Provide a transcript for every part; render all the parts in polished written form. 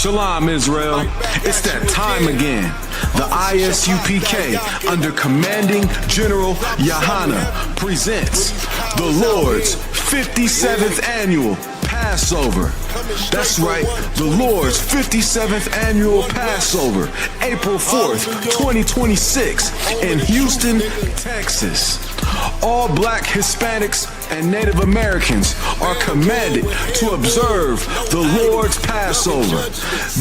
Shalom, Israel. It's that time again. The Isupk, under commanding General Yahana, presents the Lord's 57th annual Passover. That's right, the Lord's 57th annual Passover, April 4th, 2026, in Houston, Texas. All Black, Hispanics, and Native Americans are commanded to observe the Lord's Passover.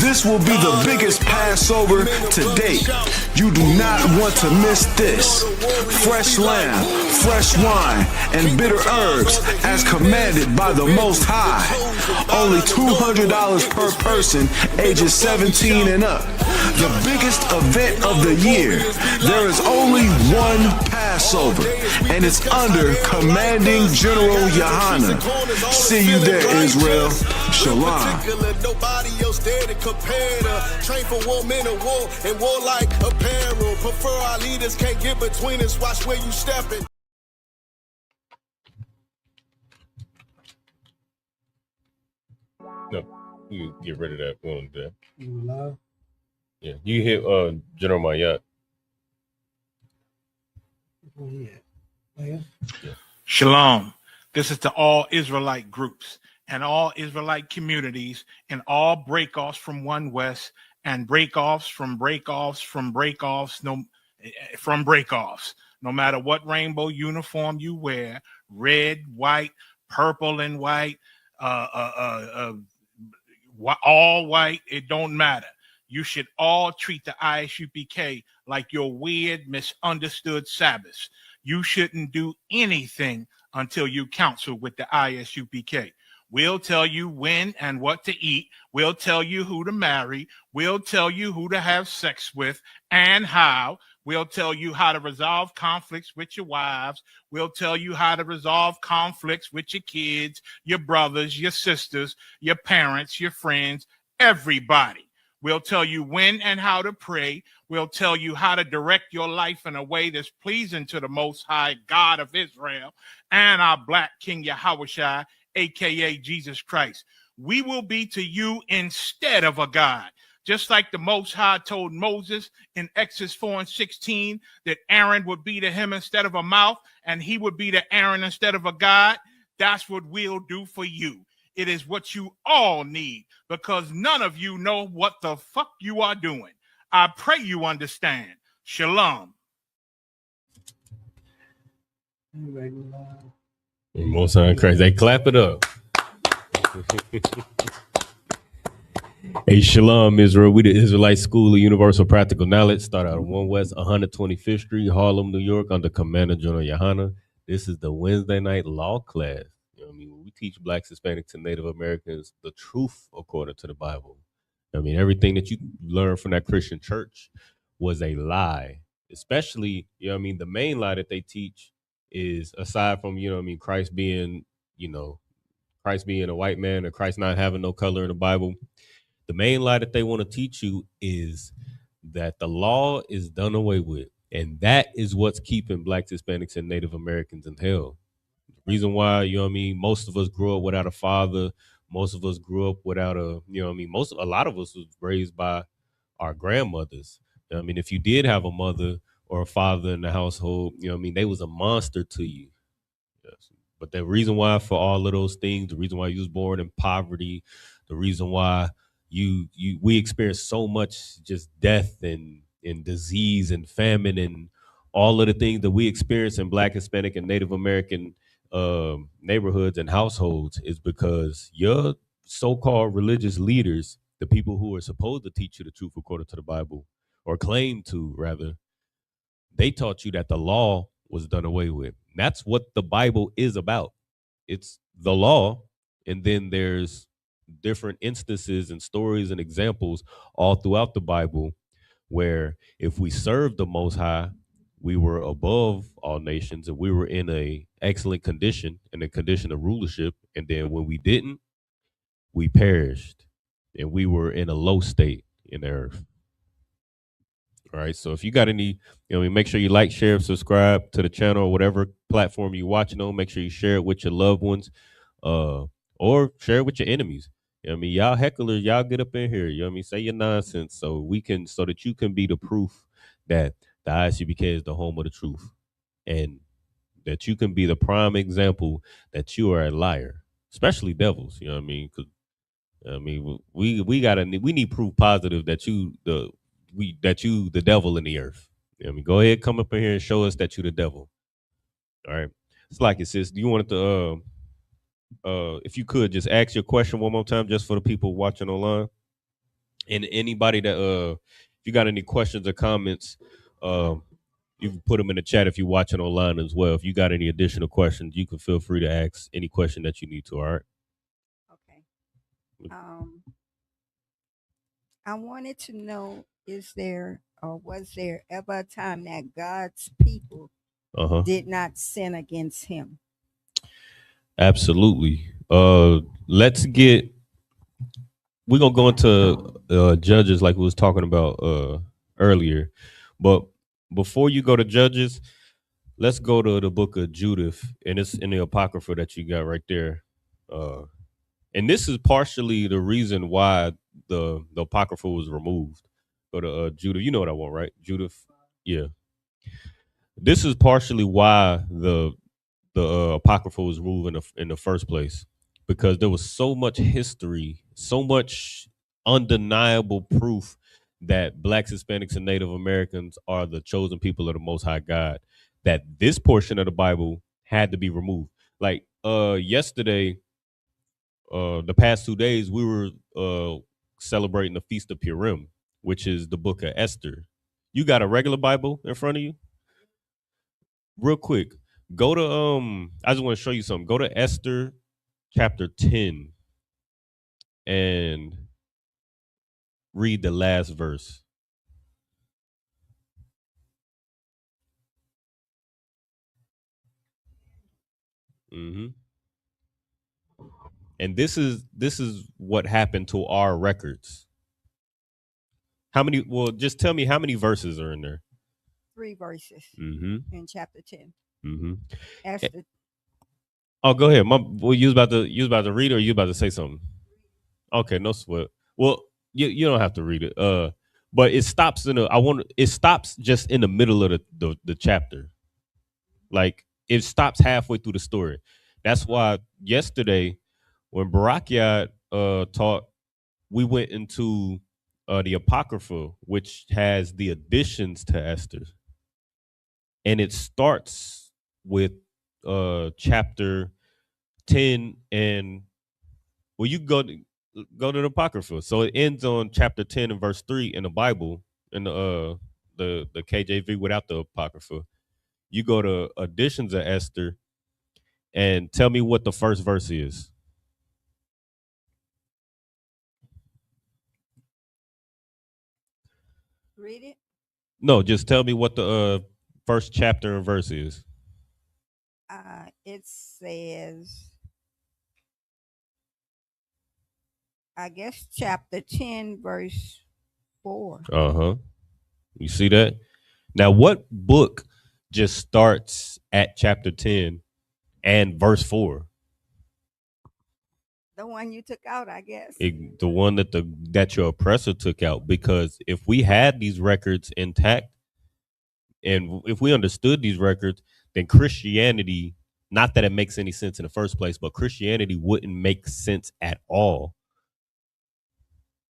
This will be the biggest Passover to date. You do not want to miss this. Fresh lamb, fresh wine, and bitter herbs as commanded by the Most High. Only $200 per person, ages 17 and up. The biggest event of the year. There is only one Passover, and it's under commanding General Yahana. See you there, Israel. Shalom. Nobody else there to compare to. Train for war, men of war, and warlike apparel. Prefer our leaders, can't get between us. Watch where you stepping. No, you get rid of that one there. You live? Yeah, you hit General Mayat. Oh, yeah. Oh, yeah? Yeah. Shalom. This is to all Israelite groups and all Israelite communities and all breakoffs from One West and breakoffs from breakoffs from breakoffs from breakoffs. No matter what rainbow uniform you wear, red, white, purple and white, all white, it don't matter. You should all treat the Isupk like your weird, misunderstood Sabbaths. You shouldn't do anything until you counsel with the Isupk. We'll tell you when and what to eat. We'll tell you who to marry. We'll tell you who to have sex with and how. We'll tell you how to resolve conflicts with your wives. We'll tell you how to resolve conflicts with your kids, your brothers, your sisters, your parents, your friends, everybody. We'll tell you when and how to pray. We'll tell you how to direct your life in a way that's pleasing to the Most High God of Israel and our Black King Yahushua, a.k.a. Jesus Christ. We will be to you instead of a God. Just like the Most High told Moses in Exodus 4:16 that Aaron would be to him instead of a mouth and he would be to Aaron instead of a God, that's what we'll do for you. It is what you all need because none of you know what the fuck you are doing. I pray you understand. Shalom. Most sound crazy. They clap it up. Hey, Shalom, Israel. We the Israelite School of Universal Practical Knowledge. Start out at 1 West 125th Street, Harlem, New York, under Commander General Yahana. This is the Wednesday night law class. You know what I mean? We teach Blacks, Hispanics, and Native Americans the truth according to the Bible. I mean, everything that you learn from that Christian church was a lie. Especially, you know what I mean, the main lie that they teach is, aside from, you know what I mean, Christ being a white man or Christ not having no color in the Bible, the main lie that they want to teach you is that the law is done away with. And that is what's keeping Blacks, Hispanics, and Native Americans in hell. The reason why, you know what I mean, most of us grew up without a father. Most of us grew up without a, you know what I mean, a lot of us was raised by our grandmothers. You know what I mean, if you did have a mother or a father in the household, you know what I mean, they was a monster to you. Yes. But the reason why for all of those things, the reason why you was born in poverty, the reason why we experienced so much just death and disease and famine and all of the things that we experience in Black, Hispanic, and Native American neighborhoods and households is because your so-called religious leaders, the people who are supposed to teach you the truth according to the Bible, or claim to rather, they taught you that the law was done away with. That's what the Bible is about. It's the law, and then there's different instances and stories and examples all throughout the Bible where if we served the Most High, we were above all nations and we were in a excellent condition, in a condition of rulership. And then when we didn't, we perished and we were in a low state in the earth. All right. So if you got any, you know, make sure you like, share, subscribe to the channel or whatever platform you're watching on. Make sure you share it with your loved ones or share it with your enemies. You know what I mean, y'all hecklers, y'all get up in here. You know what I mean, say your nonsense so that you can be the proof that the ISUPK is the home of the truth, and that you can be the prime example that you are a liar, especially devils. You know what I mean? 'Cause, I mean, we need proof positive that you the devil in the earth. You know what I mean, go ahead, come up in here and show us that you the devil. All right. It's like it says. Do you want it to if you could just ask your question one more time just for the people watching online? And anybody that if you got any questions or comments, you can put them in the chat if you're watching online as well. If you got any additional questions, you can feel free to ask any question that you need to. All right. Okay. I wanted to know, is there or was there ever a time that God's people did not sin against him? Absolutely. Let's get. We're gonna go into Judges like we was talking about earlier, but before you go to Judges, let's go to the book of Judith, and it's in the Apocrypha that you got right there. And this is partially the reason why the Apocrypha was removed. Go to Judith. You know what I want, right? Judith. Yeah. This is partially why the Apocrypha was removed in the first place, because there was so much history, so much undeniable proof that Blacks, Hispanics, and Native Americans are the chosen people of the Most High God, that this portion of the Bible had to be removed. Like yesterday, the past 2 days, we were celebrating the Feast of Purim, which is the book of Esther. You got a regular Bible in front of you? Real quick, go to I just want to show you something. Go to Esther chapter 10 and read the last verse. Mm-hmm. And this is what happened to our records. How many? Well, just tell me how many verses are in there. 3 verses Mm-hmm. in chapter 10. Mm-hmm. Esther. Oh, go ahead. Well, you was about to read, or you about to say something? Okay, no sweat. Well, you don't have to read it. But it stops it stops just in the middle of the chapter. Like it stops halfway through the story. That's why yesterday when Barakiat taught, we went into the Apocrypha, which has the additions to Esther. And it starts with chapter 10 and well, you go to the Apocrypha. So it ends on chapter 10 and verse 3 in the Bible, in the KJV without the Apocrypha. You go to additions of Esther and tell me what the first verse is. Read it. No, just tell me what the first chapter and verse is. It says, I guess chapter 10, verse 4. Uh-huh. You see that? Now, what book just starts at chapter 10 and verse 4? The one you took out, I guess. The one that your oppressor took out. Because if we had these records intact, and if we understood these records, then Christianity, not that it makes any sense in the first place, but Christianity wouldn't make sense at all.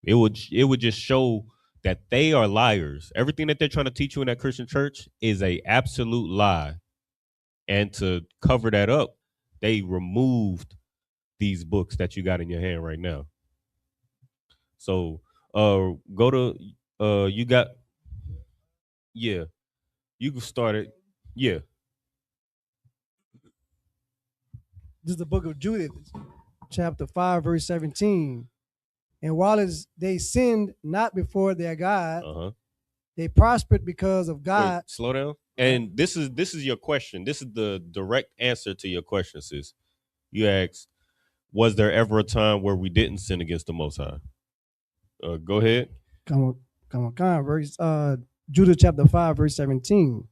It would just show that they are liars. Everything that they're trying to teach you in that Christian church is a absolute lie. And to cover that up, they removed these books that you got in your hand right now. So go to you got, yeah, you can start it. Yeah. This is the book of Judith, chapter 5, verse 17. And while they sinned not before their God, they prospered because of God. Wait, slow down. And this is your question. This is the direct answer to your question, sis. You asked, was there ever a time where we didn't sin against the Most High? Go ahead. Come on. Verse Judith chapter 5, verse 17.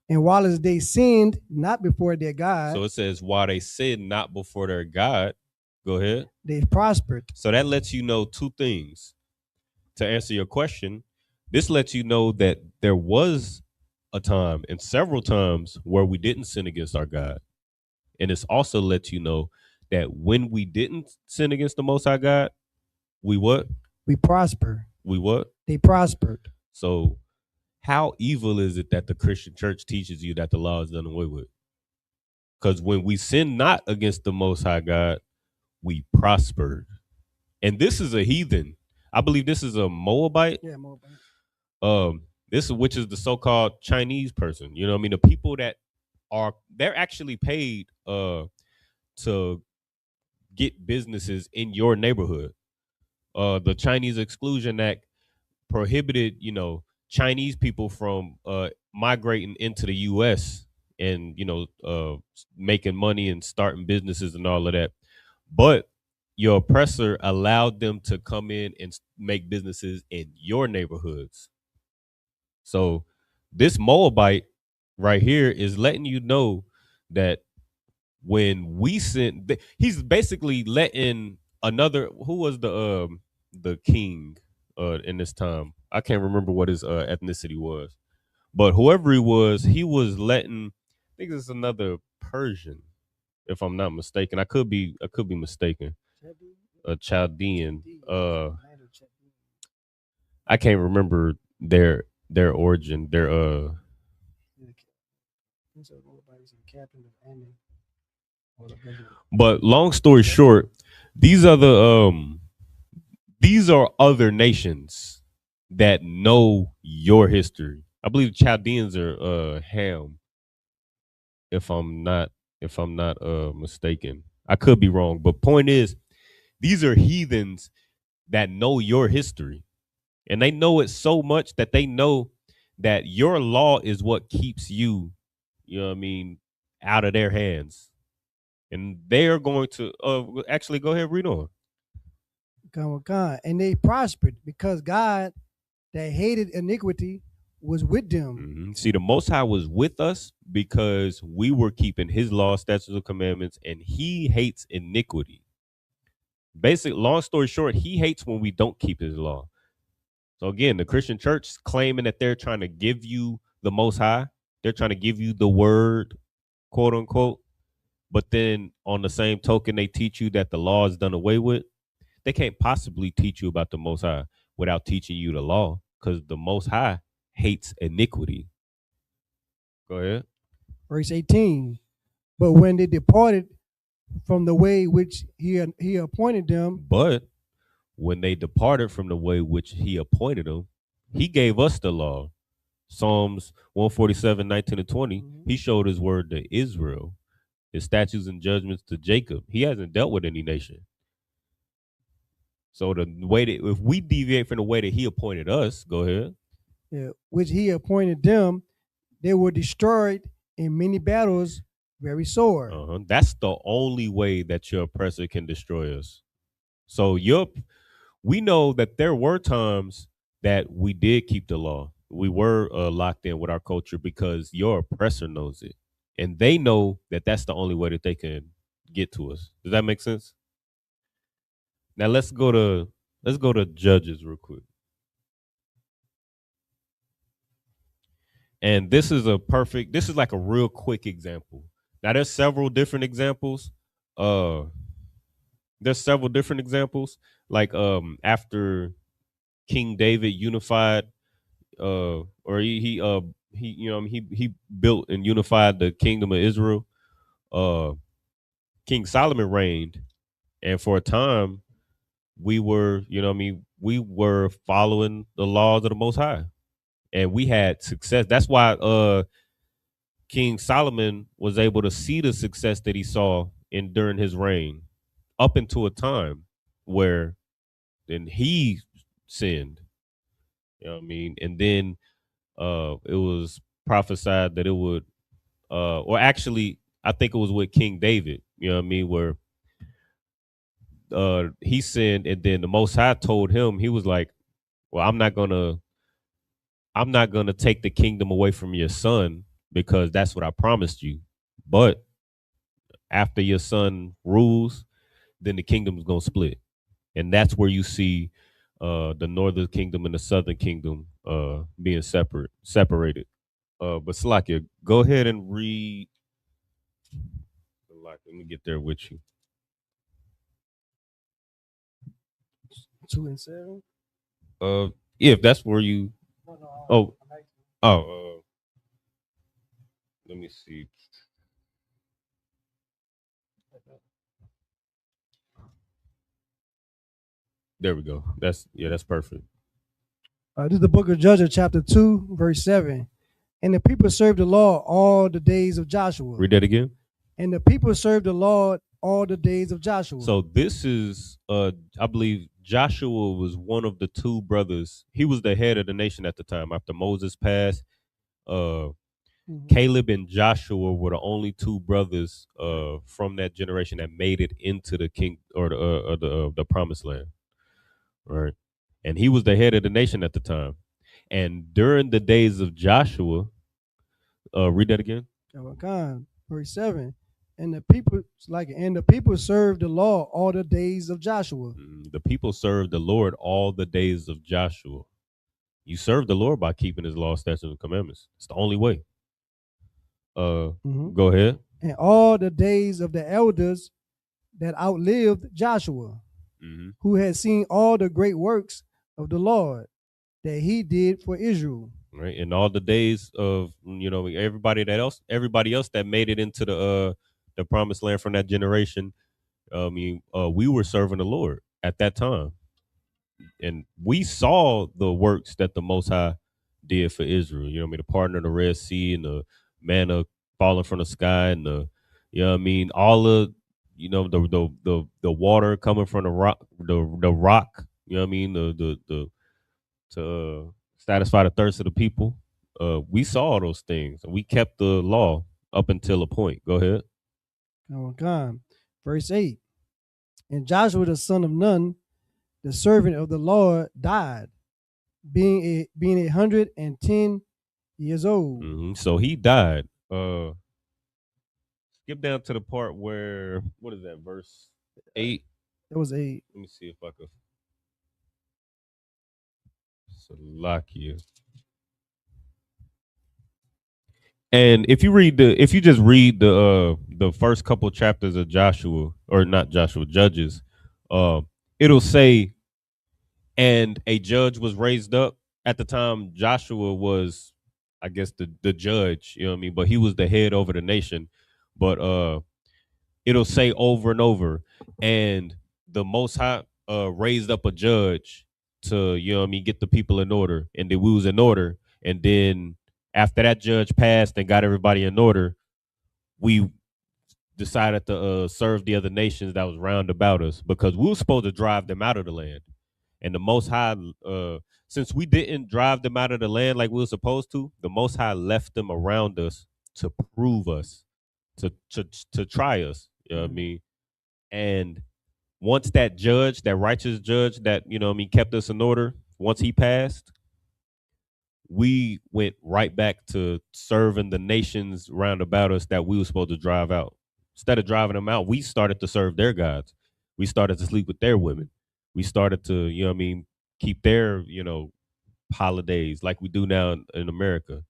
And while they sinned not before their God. So it says, while they sinned not before their God. Go ahead. They prospered. So that lets you know two things. To answer your question, this lets you know that there was a time and several times where we didn't sin against our God. And it's also lets you know that when we didn't sin against the Most High God, we what? We prosper. We what? They prospered. So how evil is it that the Christian church teaches you that the law is done away with? Because when we sin not against the Most High God, we prospered. And this is a heathen. I believe this is a Moabite. Yeah, Moabite. This is which is the so-called Chinese person. You know what I mean? The people that they're actually paid to get businesses in your neighborhood. The Chinese Exclusion Act prohibited, Chinese people from migrating into the US and, making money and starting businesses and all of that. But your oppressor allowed them to come in and make businesses in your neighborhoods. So this Moabite right here is letting you know that when we sin, he's basically letting another, who was the king in this time? I can't remember what his ethnicity was, but whoever he was letting, I think it's another Persian, if I'm not mistaken. I could be mistaken. A Chaldean. I can't remember their origin. But long story short, these are other nations that know your history. I believe Chaldeans are Ham, if I'm not mistaken. I could be wrong, but point is, these are heathens that know your history. And they know it so much that they know that your law is what keeps you, you know what I mean, out of their hands. And they are going to actually go ahead, read on. And they prospered because God that hated iniquity was with them. Mm-hmm. See, the Most High was with us because we were keeping his law, statutes, and commandments, and he hates iniquity. Long story short, he hates when we don't keep his law. So again, the Christian church claiming that they're trying to give you the Most High. They're trying to give you the word, quote unquote. But then on the same token, they teach you that the law is done away with. They can't possibly teach you about the Most High without teaching you the law, because the Most High hates iniquity. Go ahead. Verse 18. But when they departed from the way which he appointed them. But when they departed from the way which he appointed them, he gave us the law. Psalms 147, 19 and 20. Mm-hmm. He showed his word to Israel, his statutes and judgments to Jacob. He hasn't dealt with any nation. So the way that if we deviate from the way that he appointed us, go ahead. Yeah, which he appointed them, they were destroyed in many battles, very sore. That's the only way that your oppressor can destroy us. So we know that there were times that we did keep the law. We were locked in with our culture because your oppressor knows it. And they know that that's the only way that they can get to us. Does that make sense? Now let's go to Judges real quick. And this is like a real quick example. Now there's several different examples. Like after King David unified or he built and unified the kingdom of Israel. King Solomon reigned, and for a time we were following the laws of the Most High, and we had success. That's why King Solomon was able to see the success that he saw during his reign, up into a time where then he sinned. You know what I mean? And then it was prophesied that it would, or actually, I think it was with King David, you know what I mean, where he sinned, and then the Most High told him, he was like, well, I'm not gonna take the kingdom away from your son, because that's what I promised you. But after your son rules, then the kingdom's gonna split, and that's where you see the northern kingdom and the southern kingdom being separated. But Slakia, go ahead and read. Let me get there with you. 2 and 7. Yeah, if that's where you. Let me see. There we go. That's perfect. This is the book of Judges, chapter 2, verse 7. And the people served the Lord all the days of Joshua. Read that again. And the people served the Lord all the days of Joshua. So this is, I believe Joshua was one of the two brothers. He was the head of the nation at the time after Moses passed. Caleb and Joshua were the only two brothers from that generation that made it into the king or the promised land. Right. And he was the head of the nation at the time. And during the days of Joshua, read that again. Verse 7. And the people served the Lord all the days of Joshua. The people served the Lord all the days of Joshua. You serve the Lord by keeping his law, statutes, and commandments. It's the only way. Go ahead. And all the days of the elders that outlived Joshua, who had seen all the great works of the Lord that he did for Israel. Right. And all the days of, everybody else that made it into the promised land from that generation. We were serving the Lord at that time. And we saw the works that the Most High did for Israel. The parting of the Red Sea and the manna falling from the sky and all of the water coming from the rock, to satisfy the thirst of the people. We saw all those things and we kept the law up until a point. Go ahead. Verse 8. And Joshua the son of Nun, the servant of the Lord, died, being 110 years old. So he died. Skip down to the part where, what is that, verse 8? It was 8. Let me see if I could. Salakia. And if you just read the first couple chapters of Judges, it'll say, and a judge was raised up. At the time, Joshua was, I guess, the judge, but he was the head over the nation. But it'll say over and over, and the Most High raised up a judge to, get the people in order, and then we was in order, and then after that judge passed and got everybody in order, we decided to serve the other nations that was round about us, because we were supposed to drive them out of the land. And the Most High, since we didn't drive them out of the land like we were supposed to, the Most High left them around us to prove us, to try us. You know what I mean? And once that judge, that righteous judge that, kept us in order, once he passed, we went right back to serving the nations round about us that we were supposed to drive out. Instead of driving them out, we started to serve their gods. We started to sleep with their women. We started to, keep their, holidays like we do now in America.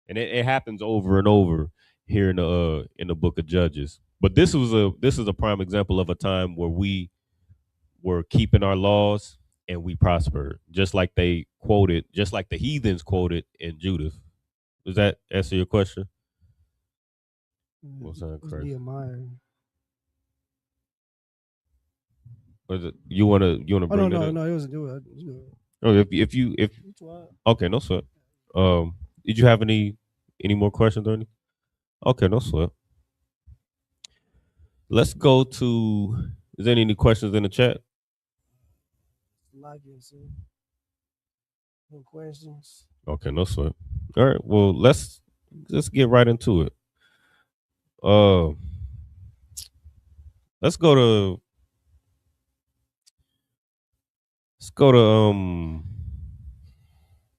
And it happens over and over here in the book of Judges. But this is a prime example of a time where we were keeping our laws and we prospered, just like the heathens quoted in Judith. Does that answer your question? What's that? Nehemiah. You wanna bring it up? No, it was okay, no sweat. Did you have any more questions or anything? Okay, no sweat. Let's go to. Is there any questions in the chat? No questions. Okay, no sweat. All right, well, let's get right into it. Let's go to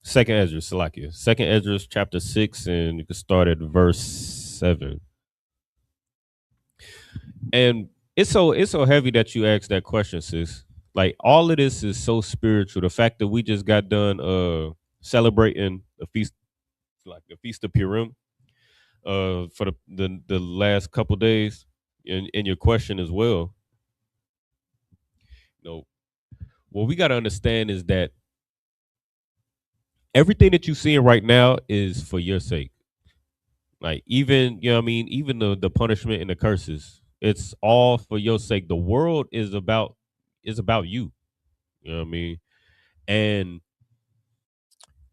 Second Esdras, Salakia. Second Esdras chapter 6, and you can start at verse 7. And it's so heavy that you asked that question, sis. Like all of this is so spiritual. The fact that we just got done celebrating the feast, like the Feast of Purim, for the last couple days, and your question as well. You know, what we got to understand is that everything that you're seeing right now is for your sake. Like even, you know what I mean, even the punishment and the curses, it's all for your sake. The world is about you. You know what I mean? And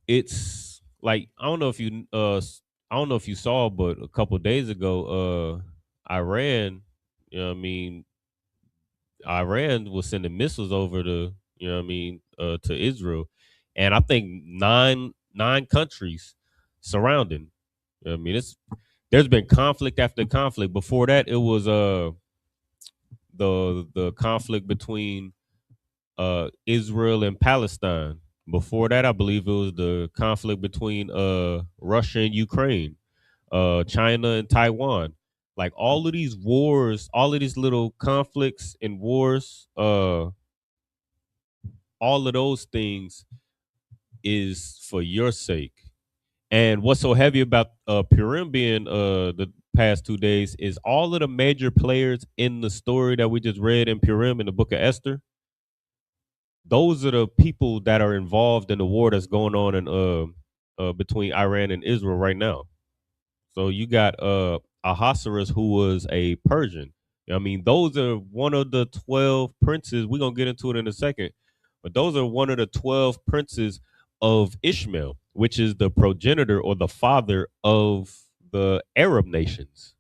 it's like I don't know if you saw, but a couple days ago, Iran, you know what I mean, Iran was sending missiles over to, you know what I mean, to Israel. And I think nine countries surrounding. You know what I mean, there's been conflict after conflict. Before that, it was the conflict between Israel and Palestine. Before that, I believe it was the conflict between Russia and Ukraine, China and Taiwan. Like all of these wars, all of these little conflicts and wars, all of those things is for your sake. And what's so heavy about Purim being the past 2 days is all of the major players in the story that we just read in Purim in the book of Esther. Those are the people that are involved in the war that's going on in between Iran and Israel right now. So you got Ahasuerus, who was a Persian. I mean, those are one of the 12 princes. We're gonna get into it in a second, but those are one of the 12 princes of Ishmael, which is the progenitor or the father of the Arab nations.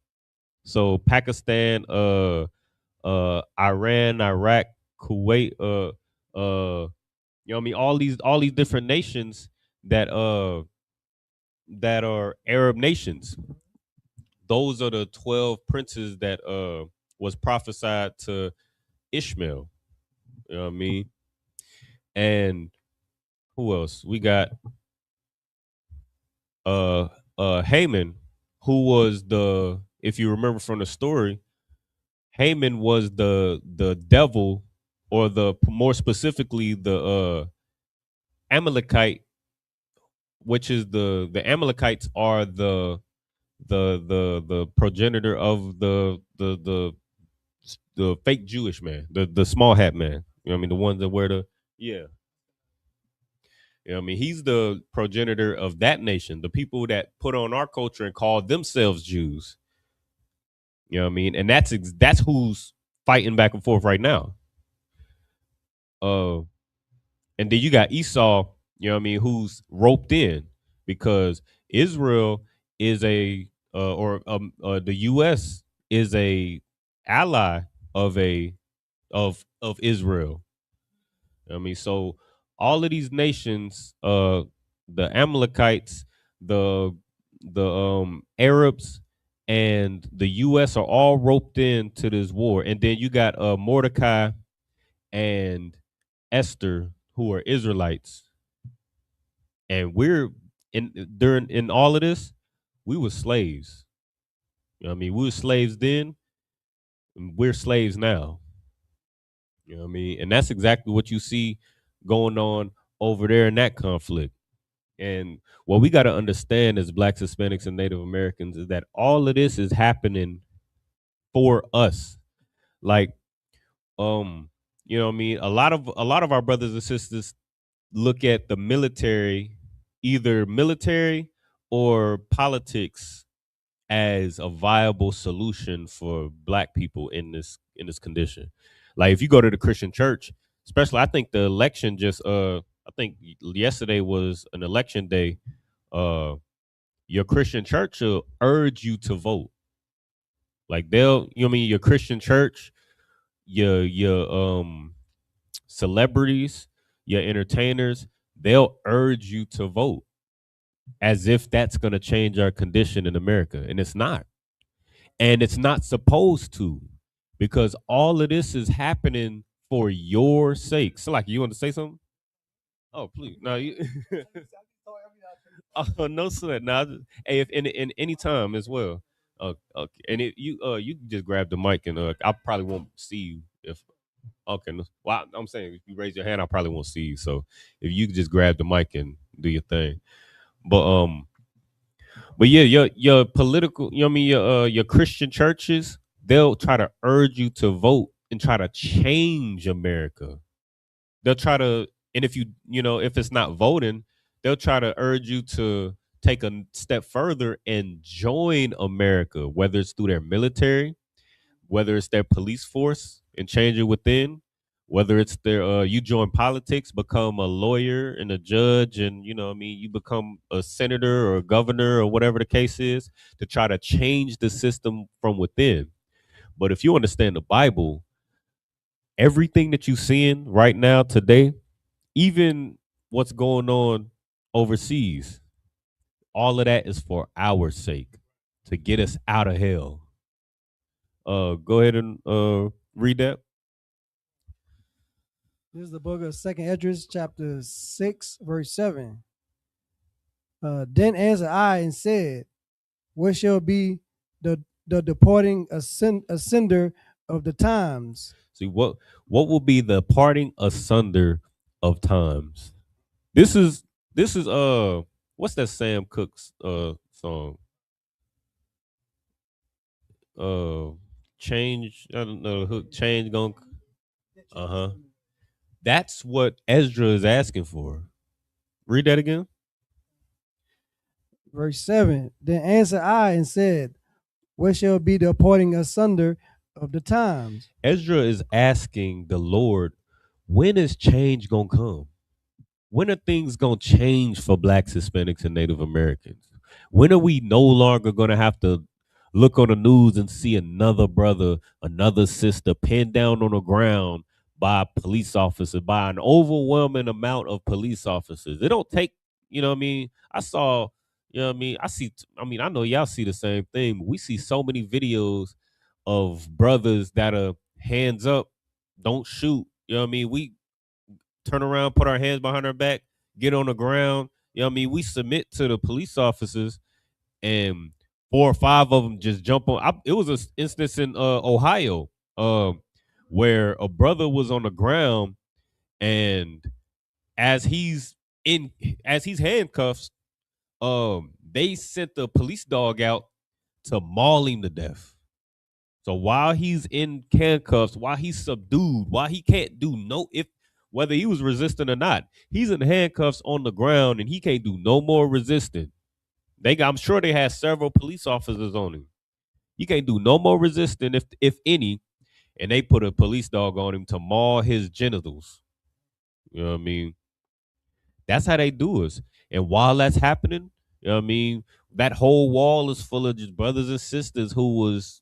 So Pakistan, Iran, Iraq, Kuwait, you know what I mean, all these different nations that that are Arab nations. Those are the 12 princes that was prophesied to Ishmael. You know what I mean? And who else? We got Haman, who was the, if you remember from the story, Haman was the devil, or the more specifically the Amalekite, which is the Amalekites are the progenitor of the fake Jewish man, the small hat man. You know what I mean? The ones that wear the, yeah. You know what I mean? He's the progenitor of that nation, the people that put on our culture and call themselves Jews. You know what I mean? And that's who's fighting back and forth right now. And then you got Esau, you know what I mean, who's roped in because Israel is the U.S. is a ally of Israel. I mean, so all of these nations, the Amalekites, the Arabs, and the U.S. are all roped into this war. And then you got Mordecai and Esther, who are Israelites, and we're in all of this, we were slaves. You know what I mean? We were slaves then, and we're slaves now. You know what I mean? And that's exactly what you see going on over there in that conflict. And what we got to understand as Blacks, Hispanics, and Native Americans is that all of this is happening for us. Like, you know what I mean? A lot of our brothers and sisters look at the military, either military or politics, as a viable solution for Black people in this condition. Like if you go to the Christian church, especially, I think the election just I think yesterday was an election day. Your Christian church will urge you to vote. Like they'll, you know what I mean, your Christian church, your celebrities, your entertainers, they'll urge you to vote as if that's going to change our condition in America. And it's not. And it's not supposed to, because all of this is happening for your sake. So, like, you want to say something? Oh, please. No, you. Oh, no sweat. Now, hey, if in any time as well. Okay. And you can just grab the mic and I probably won't see you if okay. Well, I'm saying if you raise your hand, I probably won't see you. So if you could just grab the mic and do your thing. But yeah, your political, you know what I mean, your Christian churches, they'll try to urge you to vote and try to change America. They'll try to, and if if it's not voting, they'll try to urge you to take a step further and join America, whether it's through their military, whether it's their police force and change it within, whether it's their you join politics, become a lawyer and a judge, and what I mean, you become a senator or a governor or whatever the case is, to try to change the system from within. But if you understand the Bible, everything that you're seeing right now today, even what's going on overseas, all of that is for our sake, to get us out of hell. Go ahead and read that. This is the book of 2nd Esdras, chapter 6, verse 7. Then answered I and said, what shall be the departing asunder of the times? See, what will be the parting asunder of times? This is what's that Sam Cooke's song? Change, I don't know, hook change going. That's what Ezra is asking for. Read that again. Verse 7. Then answered I and said, what shall be the parting asunder of the times? Ezra is asking the Lord, when is change gonna come? When are things gonna change for Blacks, Hispanics, and Native Americans? When are we no longer gonna have to look on the news and see another brother, another sister pinned down on the ground by a police officer, by an overwhelming amount of police officers? It don't take, you know what I mean? I saw, you know what I mean? I know y'all see the same thing. We see so many videos of brothers that are hands up, don't shoot. You know what I mean? We turn around, put our hands behind our back, get on the ground. You know what I mean? We submit to the police officers, and 4 or 5 of them just jump on. It was an instance in Ohio where a brother was on the ground, and as he's handcuffed, they sent the police dog out to maul him to death. So while he's in handcuffs, while he's subdued, while he can't do whether he was resisting or not, he's in handcuffs on the ground and he can't do no more resisting. I'm sure they had several police officers on him. He can't do no more resisting, if any, and they put a police dog on him to maul his genitals. You know what I mean? That's how they do us. And while that's happening, you know what I mean, that whole wall is full of just brothers and sisters who was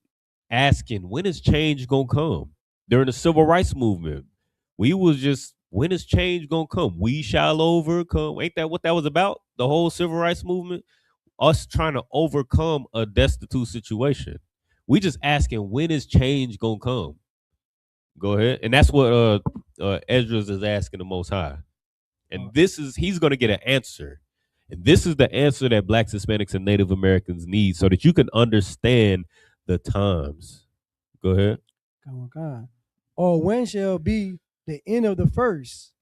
asking, when is change gonna come? During the civil rights movement, we was just, when is change gonna come? We shall overcome. Ain't that what that was about? The whole civil rights movement, us trying to overcome a destitute situation. We just asking, when is change gonna come? Go ahead, and that's what Ezra is asking the Most High, and he's gonna get an answer. And this is the answer that Blacks, Hispanics, and Native Americans need, so that you can understand the times. Go ahead. Come on. Or when shall be the end of the first,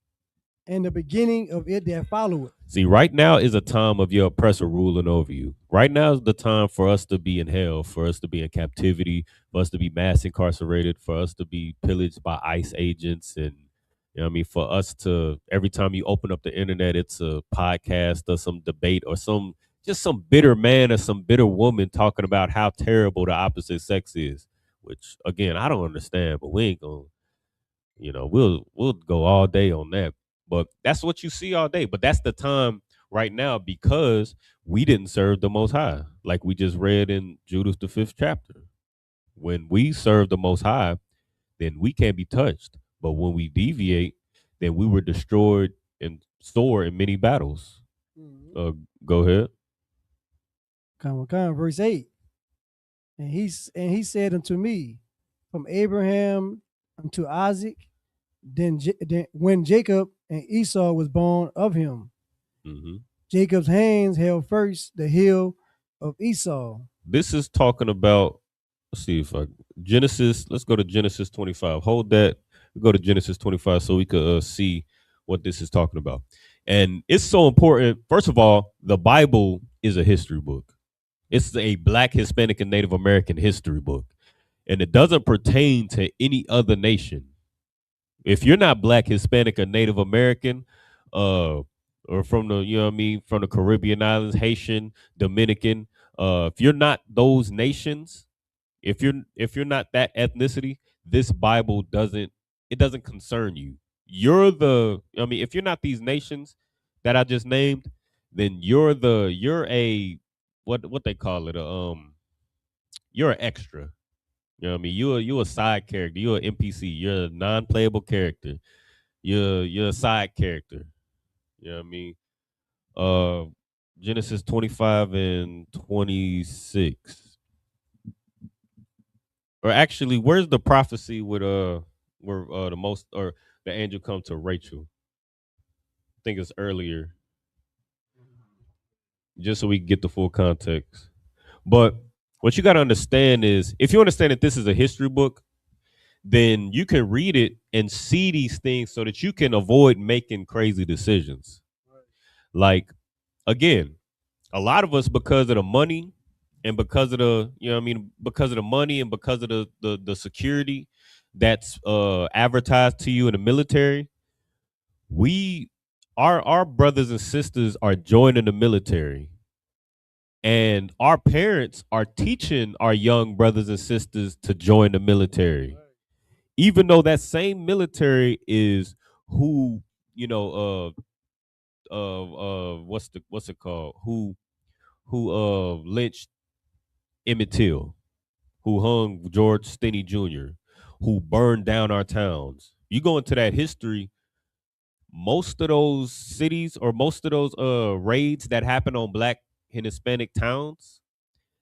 and the beginning of it that followeth? See, right now is a time of your oppressor ruling over you. Right now is the time for us to be in hell, for us to be in captivity, for us to be mass incarcerated, for us to be pillaged by ICE agents, and for us to, every time you open up the internet, it's a podcast or some debate or some bitter man or some bitter woman talking about how terrible the opposite sex is, which again, I don't understand, but we ain't gonna, we'll go all day on that. But that's what you see all day. But that's the time right now, because we didn't serve the Most High, like we just read in Judas, the 5th chapter. When we serve the Most High, then we can't be touched. But when we deviate, then we were destroyed and sore in many battles. Go ahead. Come, verse 8. And he said unto me, from Abraham unto Isaac, then when Jacob and Esau was born of him, Jacob's hands held first the heel of Esau. This is talking about, let's see if I, Genesis, let's go to Genesis 25. Hold that. We go to Genesis 25 so we could see what this is talking about. And it's so important. First of all, the Bible is a history book. It's a Black, Hispanic, and Native American history book. And it doesn't pertain to any other nation. If you're not Black, Hispanic, or Native American, or from the, you know what I mean, from the Caribbean islands, Haitian, Dominican, if you're not those nations, if you're not that ethnicity, this Bible doesn't concern you. If you're not these nations that I just named, then you're a what they call it, you're an extra. You know what I mean? You're a side character. You're an NPC. You're a non-playable character. You're a side character. You know what I mean? Uh Genesis 25 and 26. Or actually, where's the prophecy with where the most or the angel come to Rachel? I think it's earlier, just so we can get the full context. But what you got to understand is, if you understand that this is a history book, then you can read it and see these things so that you can avoid making crazy decisions. Like, again, a lot of us, because of the money and because of the, you know what I mean, because of the money and because of the security that's advertised to you in the military, we our brothers and sisters are joining the military, and our parents are teaching our young brothers and sisters to join the military, even though that same military is who, you know, what's it called, who lynched Emmett Till, who hung George Stinney Jr., who burned down our towns. You go into that history, most of those cities or most of those raids that happened on Black and Hispanic towns,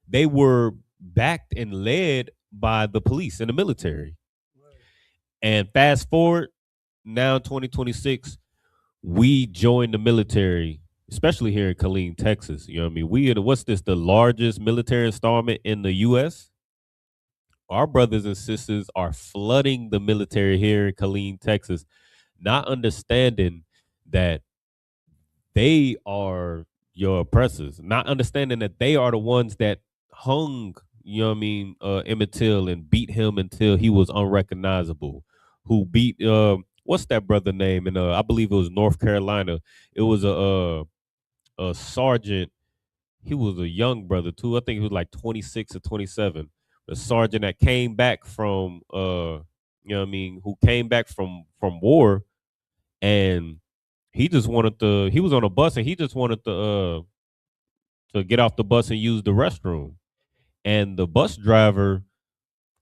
they were backed and led by the police and the military. And fast forward now, 2026, we joined the military, especially here in Killeen, Texas. You know what I mean? We are the largest military installment in the U.S. Our brothers and sisters are flooding the military here in Killeen, Texas, not understanding that they are your oppressors, not understanding that they are the ones that hung, you know what I mean, Emmett Till and beat him until he was unrecognizable, who beat what's that brother name? And I believe it was North Carolina. It was a sergeant. He was a young brother too. I think he was like 26 or 27. The sergeant that came back from you know what I mean, who came back from war, and he was on a bus and he just wanted to get off the bus and use the restroom. And the bus driver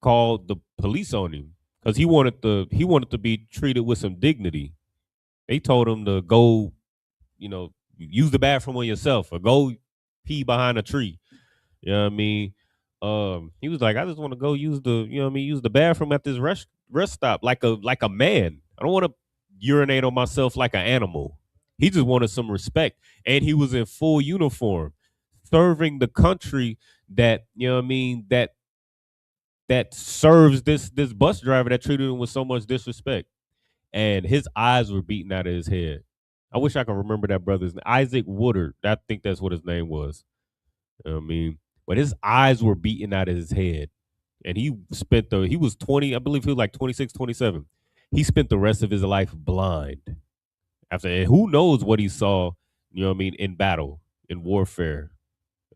called the police on him because he wanted to be treated with some dignity. They told him to go, you know, use the bathroom on yourself or go pee behind a tree. You know what I mean? He was like, I just want to go use the, you know what I mean, use the bathroom at this rest stop like a man. I don't want to urinate on myself like an animal. He just wanted some respect. And he was in full uniform, serving the country that, you know what I mean, that serves this bus driver that treated him with so much disrespect. And his eyes were beaten out of his head. I wish I could remember that brother's name. Isaac Woodard. I think that's what his name was. You know what I mean, but his eyes were beaten out of his head. And he was 20, I believe he was like 26, 27. He spent the rest of his life blind. And who knows what he saw, you know what I mean, in battle, in warfare.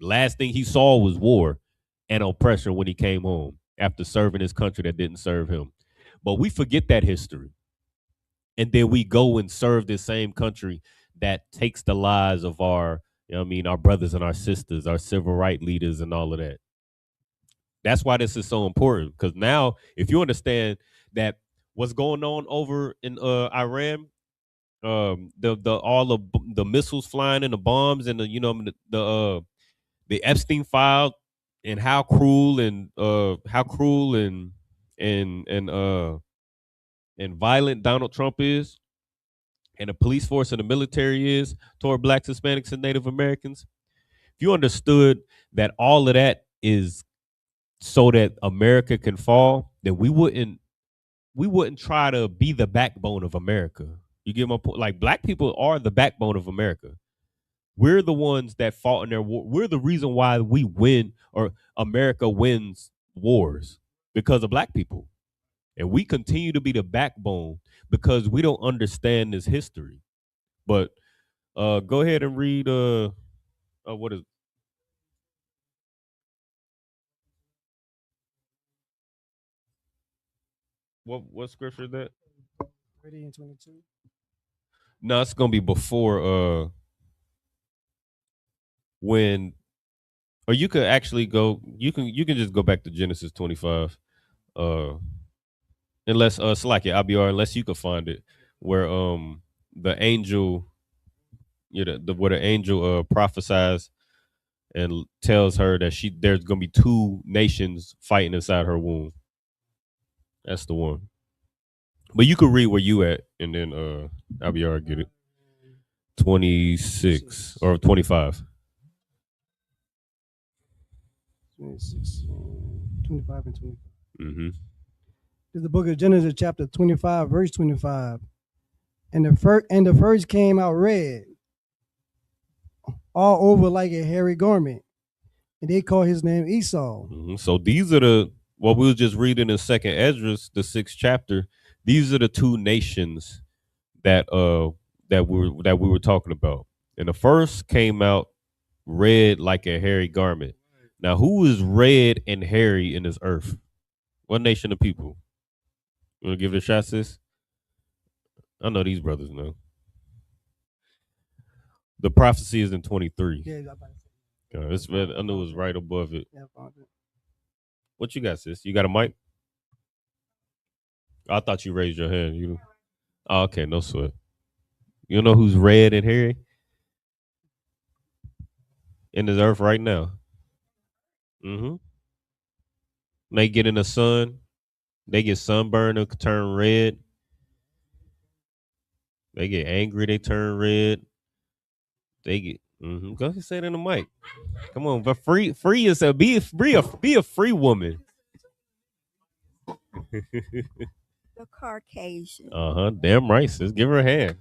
The last thing he saw was war and oppression when he came home after serving his country that didn't serve him. But we forget that history. And then we go and serve this same country that takes the lives of our, you know what I mean, our brothers and our sisters, our civil rights leaders and all of that. That's why this is so important. Because now, if you understand that what's going on over in Iran, the all of the missiles flying and the bombs and the, you know, the Epstein file, and how cruel and and violent Donald Trump is, and the police force and the military is toward Blacks, Hispanics, and Native Americans. If you understood that all of that is so that America can fall, then we wouldn't try to be the backbone of America. You get my point? Like, black people are the backbone of America. We're the ones that fought in their war. We're the reason why we win, or America wins wars, because of black people. And we continue to be the backbone because we don't understand this history. But go ahead and read what is what scripture is that? 30 and 22. No, it's gonna be before when, or you could actually go, you can just go back to Genesis 25. Unless Slack it, IBR, unless you could find it, where the angel, where the angel prophesies and tells her that there's gonna be two nations fighting inside her womb. That's the one. But you could read where you at, and then IBR get it. 26 or 25. 26, 25 and 25. Mm-hmm. This is the book of Genesis, chapter 25, verse 25. And the first came out red, all over like a hairy garment, and they call his name Esau. Mm-hmm. So these are what we were just reading in Second Esdras, the 6th chapter. These are the two nations that we were talking about. And the first came out red like a hairy garment. Now, who is red and hairy in this earth? What nation of people? You want to give it a shot, sis? I know these brothers know. The prophecy is in 23. Yeah, I knew it was right above it. yeah, I found it. What you got, sis? You got a mic? I thought you raised your hand. Oh, okay, no sweat. You know who's red and hairy in this earth right now? Mm-hmm. They get in the sun, they get sunburned and turn red. They get angry, they turn red. They get Go ahead, say it in the mic. Come on, but free yourself. Be a free woman. The Caucasian. Damn right, sis. Give her a hand.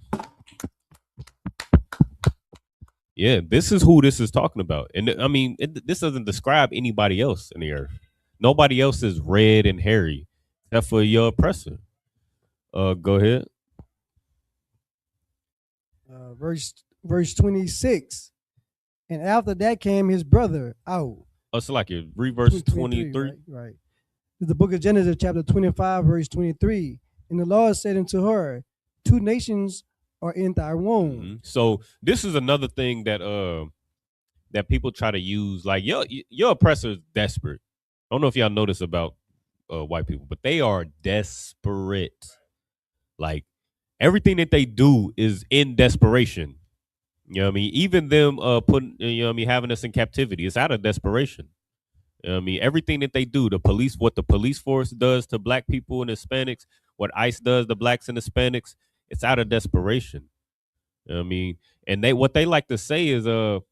Yeah, this is who this is talking about. And I mean, this doesn't describe anybody else in the earth. Nobody else is red and hairy except for your oppressor. Go ahead. Verse 26. And after that came his brother out. Oh, so like it. Read verse 23. Right. The book of Genesis, chapter 25, verse 23. And the Lord said unto her, two nations are in thy womb. Mm-hmm. So this is another thing that that people try to use. Like, your oppressor is desperate. I don't know if y'all know this about white people, but they are desperate. Like, everything that they do is in desperation. You know what I mean? Even them putting, you know what I mean, having us in captivity, it's out of desperation. You know what I mean? Everything that they do, what the police force does to black people and Hispanics, what ICE does to blacks and Hispanics, it's out of desperation. You know what I mean? And what they like to say is and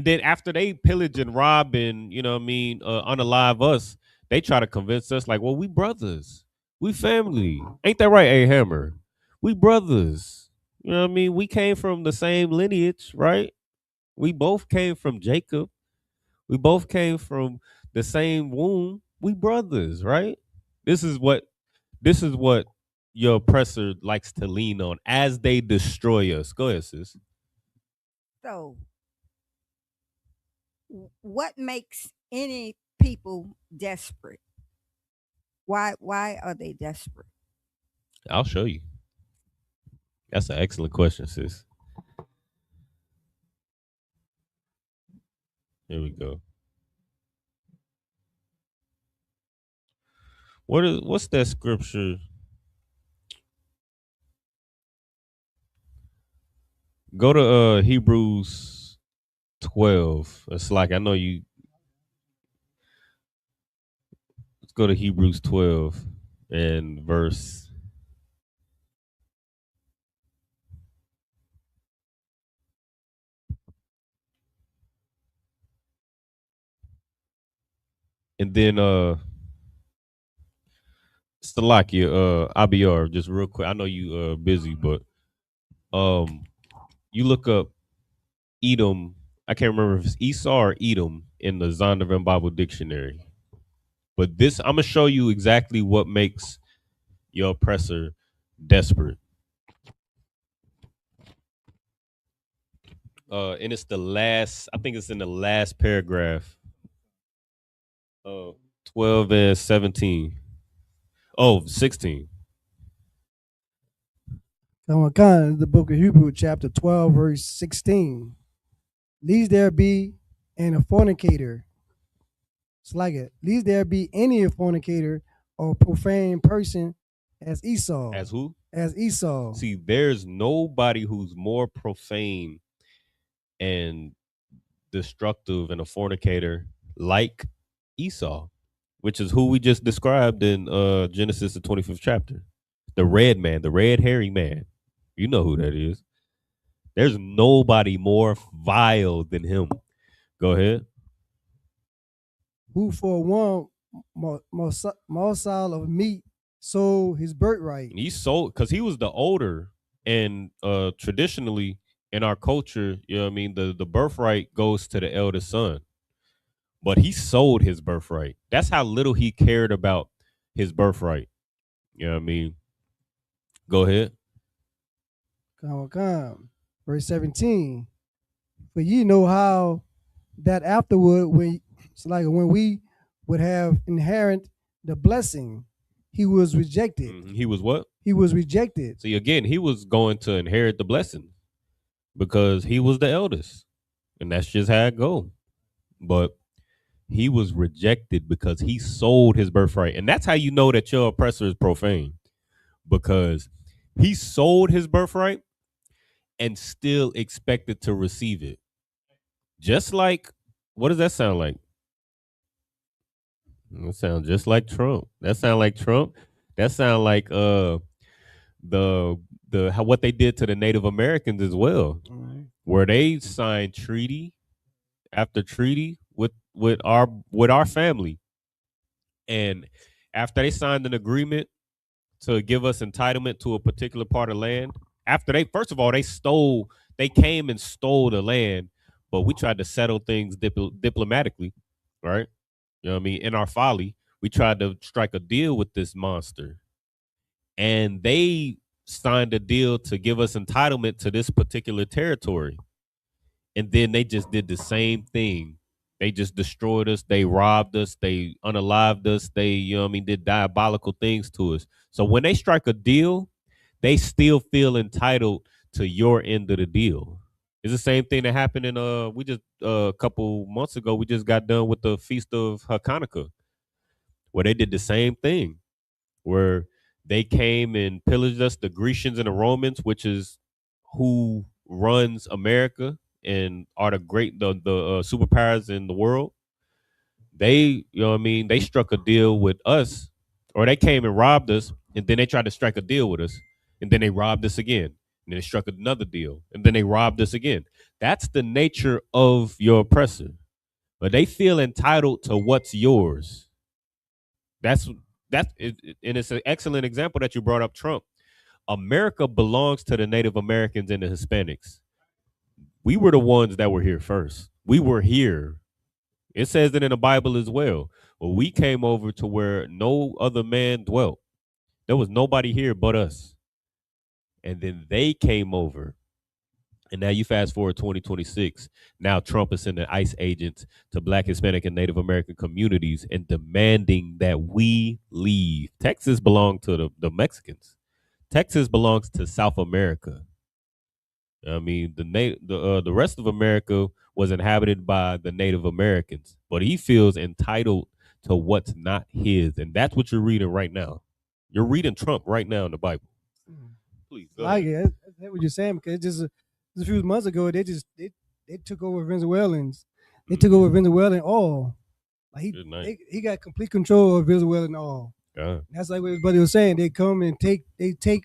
then after they pillage and rob and, you know what I mean, unalive us, they try to convince us like, well, we brothers. We family. Ain't that right, A Hammer? We brothers. You know what I mean? We came from the same lineage, right? We both came from Jacob. We both came from the same womb. We brothers, right? This is what your oppressor likes to lean on as they destroy us. Go ahead, sis. So, what makes any people desperate? Why are they desperate? I'll show you. That's an excellent question, sis. Here we go. What's that scripture? Go to Hebrews 12. It's like, I know you. Let's go to Hebrews 12 and verse. And then Salakia, IBR, just real quick. I know you busy, but you look up Edom. I can't remember if it's Esau or Edom in the Zondervan Bible Dictionary. But this, I'm gonna show you exactly what makes your oppressor desperate. And it's the last, I think it's in the last paragraph. 12 and 17. Oh, 16. The book of Hebrew, chapter 12, verse 16. Lest there be a fornicator. It's like it. Lest there be any fornicator or profane person as Esau. As who? As Esau. See, there's nobody who's more profane and destructive and a fornicator like Esau, which is who we just described in Genesis, the 25th chapter. The red man, the red hairy man. You know who that is. There's nobody more vile than him. Go ahead. Who for one morsel of meat sold his birthright. He sold because he was the older, and traditionally in our culture, you know what I mean, the birthright goes to the eldest son. But he sold his birthright. That's how little he cared about his birthright. You know what I mean? Go ahead. Come. Verse 17. For ye know how that afterward, when we would have inherit the blessing, he was rejected. Mm-hmm. He was what? He was rejected. See, again, he was going to inherit the blessing because he was the eldest. And that's just how it go. But he was rejected because he sold his birthright. And that's how you know that your oppressor is profane. Because he sold his birthright and still expected to receive it. Just like, what does that sound like? That sounds just like Trump. That sound like Trump. That sound like what they did to the Native Americans as well, where they signed treaty after treaty with our family, and after they signed an agreement to give us entitlement to a particular part of land, after they came and stole the land, but we tried to settle things diplomatically, right? You know what I mean? In our folly, we tried to strike a deal with this monster, and they signed a deal to give us entitlement to this particular territory. And then they just did the same thing. They just destroyed us. They robbed us. They unalived us. They, you know what I mean, did diabolical things to us. So when they strike a deal, they still feel entitled to your end of the deal. It's the same thing that happened in a couple months ago. We just got done with the Feast of Hanukkah, where they did the same thing, where they came and pillaged us, the Grecians and the Romans, which is who runs America and are the superpowers in the world. They, you know what I mean, they struck a deal with us, or they came and robbed us, and then they tried to strike a deal with us, and then they robbed us again. And then they struck another deal, and then they robbed us again. That's the nature of your oppressor. But they feel entitled to what's yours. And it's an excellent example that you brought up, Trump. America belongs to the Native Americans and the Hispanics. We were the ones that were here first. We were here. It says that in the Bible as well. Well, we came over to where no other man dwelt. There was nobody here but us. And then they came over. And now you fast forward 2026. Now Trump is sending ICE agents to Black, Hispanic, and Native American communities and demanding that we leave. Texas belonged to the Mexicans. Texas belongs to South America. I mean, the rest of America was inhabited by the Native Americans, but he feels entitled to what's not his, and that's what you're reading right now. You're reading Trump right now in the Bible. Please go ahead. That's what you're saying, because just a few months ago they took over Venezuelans. They took over Venezuelan oil. Like he got complete control of Venezuelan oil. That's like what his buddy was saying. They come and take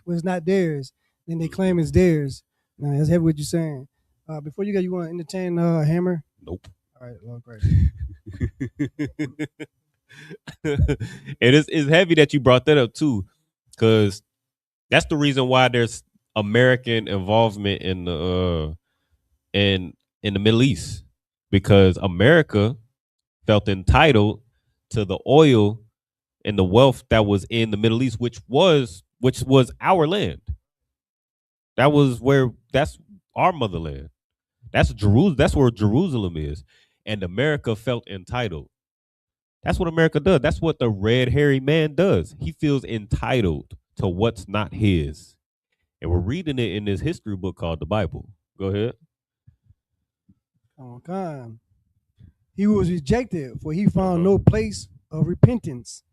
what's not theirs, then they claim it's theirs. Now that's heavy what you're saying. Before you want to entertain Hammer? Nope. All right, Lord Christ. It's heavy that you brought that up too, because that's the reason why there's American involvement in the in the Middle East, because America felt entitled to the oil and the wealth that was in the Middle East, which was our land. That's our motherland. That's Jerusalem. That's where Jerusalem is, and America felt entitled. That's what America does. That's what the red hairy man does. He feels entitled to what's not his. And we're reading it in this history book called the Bible. Go ahead. Oh, God. He was rejected, for he found no place of repentance,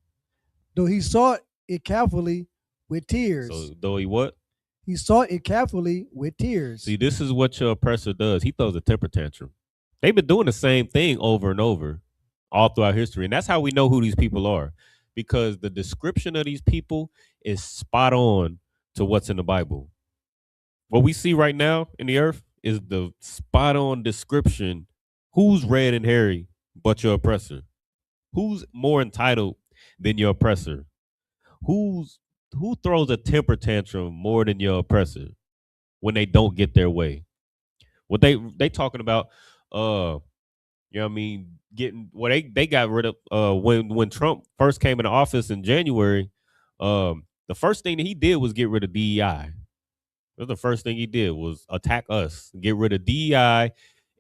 though he sought it carefully with tears. So though he what? He sought it carefully with tears. See, this is what your oppressor does. He throws a temper tantrum. They've been doing the same thing over and over all throughout history. And that's how we know who these people are, because the description of these people is spot on to what's in the Bible. What we see right now in the earth is the spot on description. Who's red and hairy but your oppressor? Who's more entitled than your oppressor? Who throws a temper tantrum more than your oppressor when they don't get their way? What they talking about, you know what I mean, getting well, they got rid of when Trump first came into office in January, the first thing that he did was get rid of DEI. That's the first thing he did, was attack us, get rid of DEI,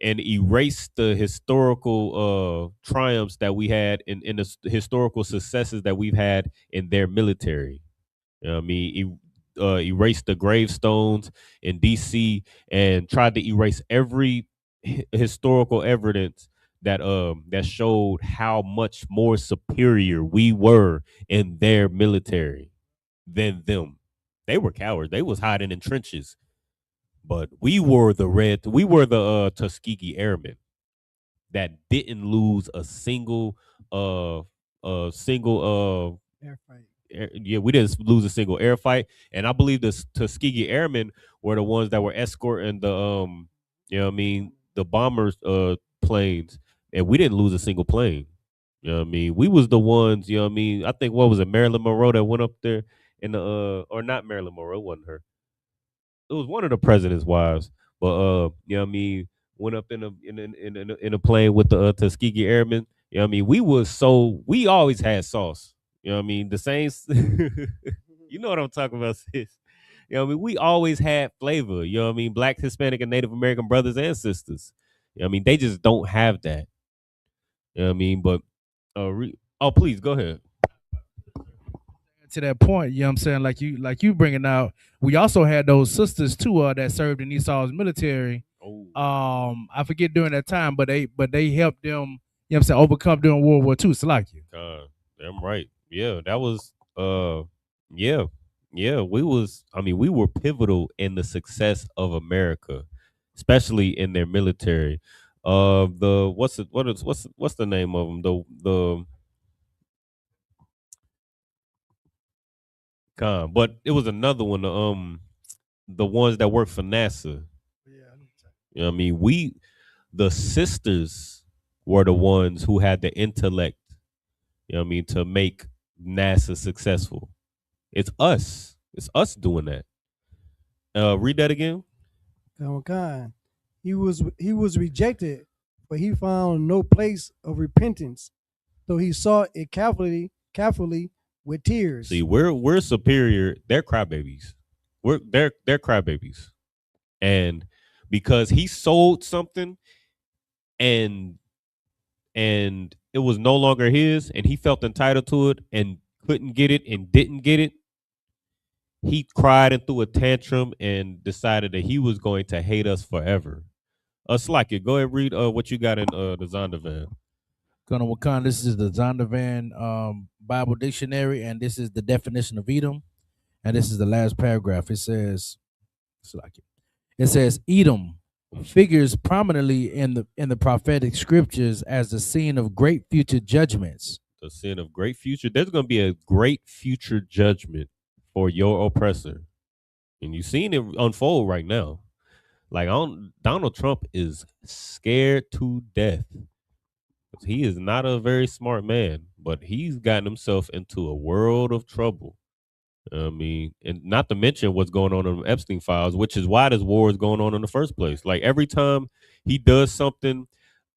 and erase the historical triumphs that we had in the historical successes that we've had in their military. You know what I mean? Erased the gravestones in DC and tried to erase every historical evidence that showed how much more superior we were in their military than them. They were cowards. They was hiding in trenches. But we were the Tuskegee Airmen that didn't lose a single Air fight. we didn't lose a single air fight. And I believe the Tuskegee Airmen were the ones that were escorting the you know what I mean, the bombers planes, and we didn't lose a single plane. You know what I mean? We was the ones, you know what I mean? I think, what was it, Marilyn Monroe that went up there in the or not Marilyn Monroe, it wasn't her. It was one of the president's wives, but you know what I mean, went up in a plane with the Tuskegee Airmen. You know what I mean? We always had sauce. You know what I mean? The same you know what I'm talking about, sis. You know what I mean? We always had flavor, you know what I mean? Black, Hispanic, and Native American brothers and sisters. You know what I mean? They just don't have that. You know what I mean? But please go ahead. To that point, you know what I'm saying? Like you bringing out, we also had those sisters too that served in Esau's military. Oh. I forget during that time, but they helped them, you know what I'm saying, overcome during World War II. Salakia. Damn right. Yeah, that was yeah. Yeah, we were pivotal in the success of America, especially in their military. What's the name of them? But it was another one. The ones that work for NASA. Yeah. You know what I mean? The sisters were the ones who had the intellect, you know what I mean, to make NASA successful. It's us. It's us doing that. Read that again. God. He was rejected, but he found no place of repentance, though he sought it carefully with tears. See, we're superior. They're crybabies. They're crybabies, and because he sold something, and it was no longer his, and he felt entitled to it and couldn't get it and didn't get it, he cried and threw a tantrum and decided that he was going to hate us forever. Slacky, go ahead and read what you got in the Zondervan. Gonna Wakan, this is the Zondervan Bible Dictionary, and this is the definition of Edom, and this is the last paragraph. It says, Edom figures prominently in the prophetic scriptures as the scene of great future judgments. The scene of great future. There's going to be a great future judgment for your oppressor, and you've seen it unfold right now. Like, Donald Trump is scared to death. He is not a very smart man, but he's gotten himself into a world of trouble. I mean, and not to mention what's going on in the Epstein files, which is why this war is going on in the first place. Like every time he does something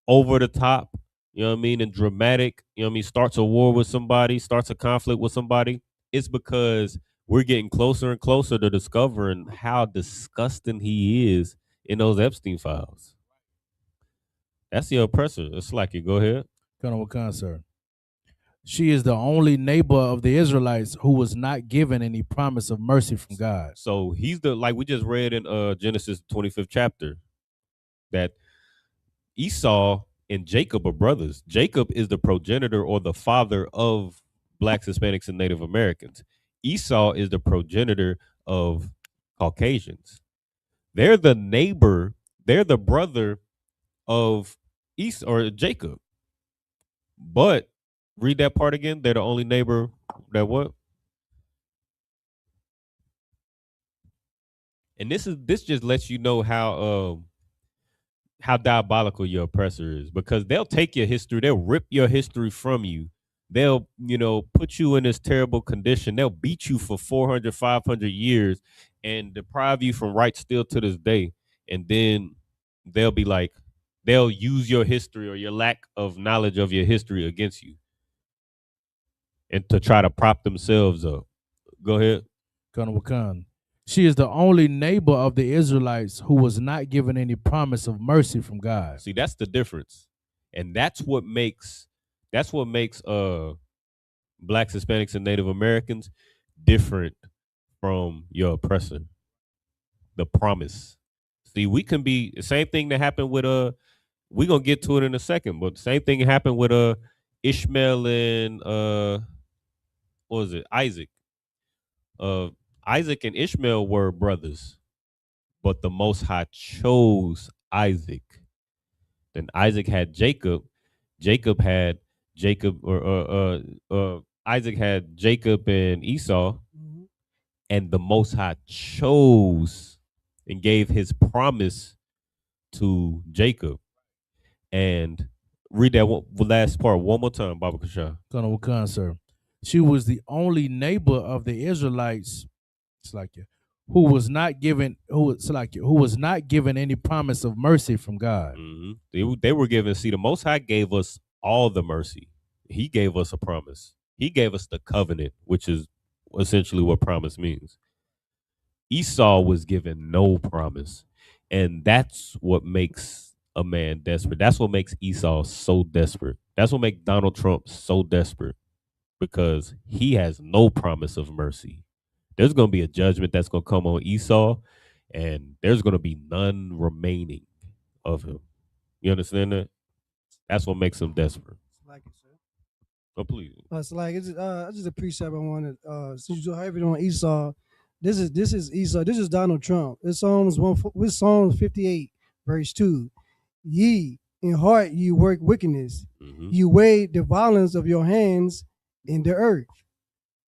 over the top, you know what I mean, and dramatic, you know what I mean, starts a war with somebody, starts a conflict with somebody, it's because we're getting closer and closer to discovering how disgusting he is in those Epstein files. That's the oppressor. It's like you go ahead. Colonel Wakan, sir. She is the only neighbor of the Israelites who was not given any promise of mercy from God. So he's the, like we just read in Genesis 25th chapter, that Esau and Jacob are brothers. Jacob is the progenitor or the father of Blacks, Hispanics, and Native Americans. Esau is the progenitor of Caucasians. They're the neighbor, they're the brother of Esau or Jacob. But read that part again. They're the only neighbor that what? And this just lets you know how diabolical your oppressor is, because they'll take your history, they'll rip your history from you. They'll, put you in this terrible condition. They'll beat you for 400, 500 years and deprive you from rights still to this day. And then they'll be like, they'll use your history or your lack of knowledge of your history against you and to try to prop themselves up. Go ahead. Colonel Wakan. She is the only neighbor of the Israelites who was not given any promise of mercy from God. See, that's the difference. And that's what makes Blacks, Hispanics, and Native Americans different from your oppressor. The promise. See, we can be the same thing that happened with we're gonna get to it in a second, but the same thing happened with Ishmael and what was it? Isaac. Isaac and Ishmael were brothers, but the Most High chose Isaac. Then Isaac had Jacob. Jacob had Jacob, or Isaac had Jacob and Esau, and the Most High chose and gave his promise to Jacob. And read that last part one more time, Baba Kasha. Colonel Wakan, sir. She was the only neighbor of the Israelites, who was not given any promise of mercy from God. Mm-hmm. They were given. See, the Most High gave us all the mercy. He gave us a promise. He gave us the covenant, which is essentially what promise means. Esau was given no promise, and that's what makes a man desperate. That's what makes Esau so desperate. That's what makes Donald Trump so desperate, because he has no promise of mercy. There's going to be a judgment that's going to come on Esau, and there's going to be none remaining of him. You understand that? That's what makes him desperate. Like it, sir. Oh, please. It's like it's just a precept I wanted. Since you have it on Esau, this is Esau. This is Donald Trump. It's Psalms 58, verse 2. Ye in heart ye work wickedness. Mm-hmm. You weigh the violence of your hands in the earth.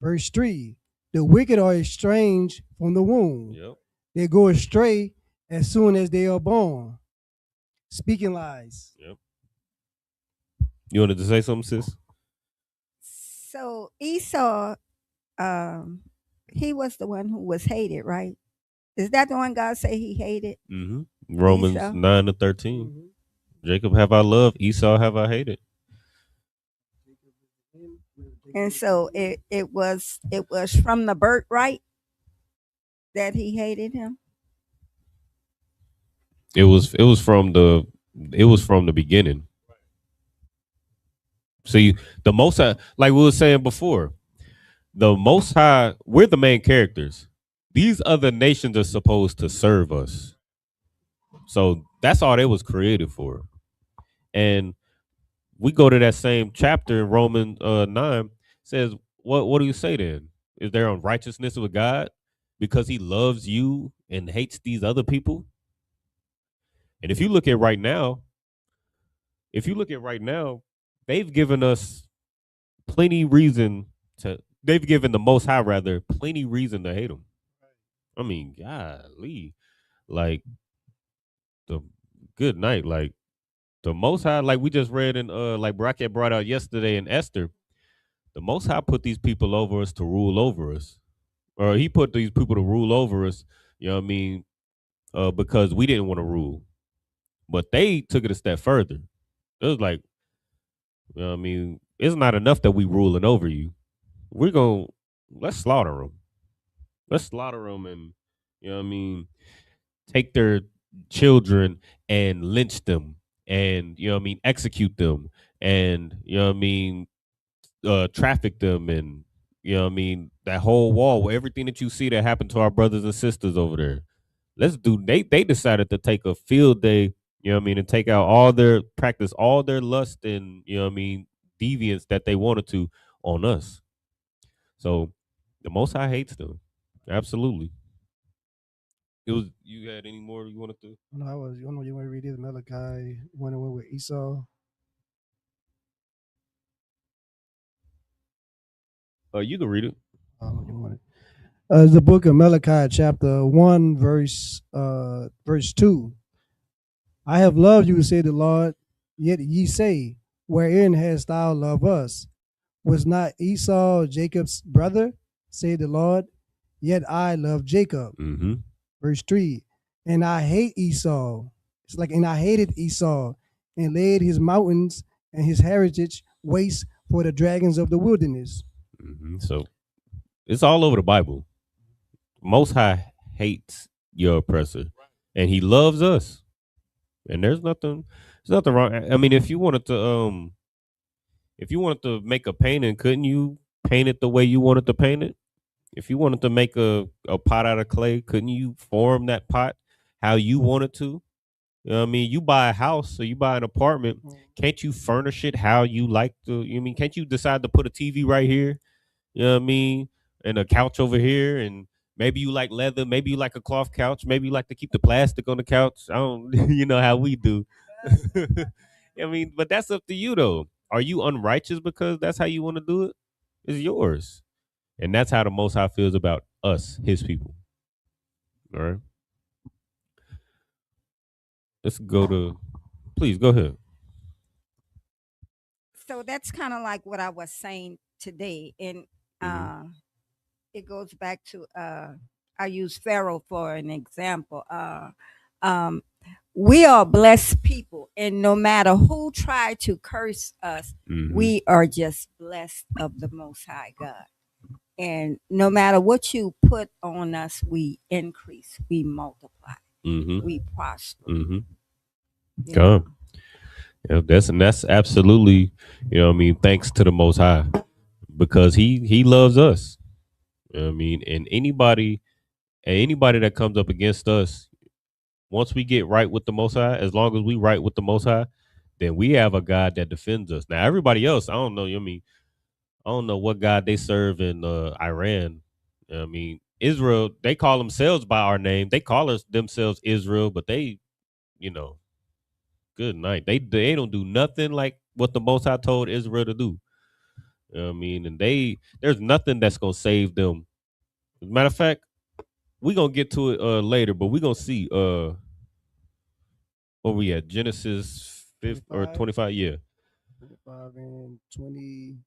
Verse 3. The wicked are estranged from the womb. Yep. They go astray as soon as they are born, speaking lies. Yep. You wanted to say something, sis? So Esau, he was the one who was hated, right? Is that the one God say he hated? Mm-hmm. Romans Esau? 9-13. Mm-hmm. Jacob have I loved, Esau have I hated. And so it was from the birthright that he hated him. It was from the beginning. See, the Most High, like we were saying before, the Most High, we're the main characters. These other nations are supposed to serve us. So that's all they was created for. And we go to that same chapter in Romans 9, says, what do you say then? Is there unrighteousness with God because he loves you and hates these other people? And if you look at right now, they've given us they've given the Most High plenty reason to hate them. I mean, golly, like the good night, like The Most High, like we just read in like Bracket brought out yesterday in Esther, the Most High put these people over us to rule over us. Or he put these people to rule over us, you know what I mean, because we didn't want to rule. But they took it a step further. It was like, you know what I mean, it's not enough that we ruling over you. Let's slaughter them. Let's slaughter them and, you know what I mean, take their children and lynch them and, you know what I mean, execute them and, you know what I mean, traffic them and, you know what I mean, that whole wall where everything that you see that happened to our brothers and sisters over there. They decided to take a field day, you know what I mean, and take out practice all their lust and, you know what I mean, deviance that they wanted to on us. So the Most High hates them. Absolutely. You had any more you wanted to? No, I was. You want to read this Malachi when it went with Esau. You can read it. You want it? The book of Malachi, chapter 1, verse 2. I have loved you, said the Lord. Yet ye say, wherein hast thou loved us? Was not Esau Jacob's brother, said the Lord? Yet I love Jacob. Mm-hmm. Verse 3. And I hate Esau. It's like, and I hated Esau and laid his mountains and his heritage waste for the dragons of the wilderness. Mm-hmm. So it's all over the Bible. Most High hates your oppressor, and he loves us. And there's nothing wrong. I mean, if you wanted to make a painting, couldn't you paint it the way you wanted to paint it? If you wanted to make a pot out of clay, couldn't you form that pot how you wanted to? You know what I mean? You buy a house or you buy an apartment, can't you furnish it how you like to? You mean, can't you decide to put a TV right here? You know what I mean? And a couch over here, and maybe you like leather, maybe you like a cloth couch, maybe you like to keep the plastic on the couch. I don't, you know how we do. I mean, but that's up to you though. Are you unrighteous because that's how you want to do it? It's yours. And that's how the Most High feels about us, his people. All right. Let's go to, please go ahead. So that's kind of like what I was saying today. And it goes back to, I use Pharaoh for an example. We are blessed people, and no matter who tried to curse us, we are just blessed of the Most High God. And no matter what you put on us, we increase, we multiply, we prosper. Come. Yeah, that's absolutely, you know what I mean, thanks to the Most High, because he loves us. You know what I mean, and anybody that comes up against us, once we get right with the Most High, as long as we right with the Most High, then we have a God that defends us. Now, everybody else, I don't know. I mean, I don't know what God they serve in Iran. You know what I mean, Israel, they call themselves by our name. They call themselves Israel, but they, you know, good night. They don't do nothing like what the Most High told Israel to do. You know what I mean? And there's nothing that's gonna save them. As a matter of fact, we're gonna get to it later, but we're gonna see where we at? Genesis 5 or 25, yeah. 25 and 22.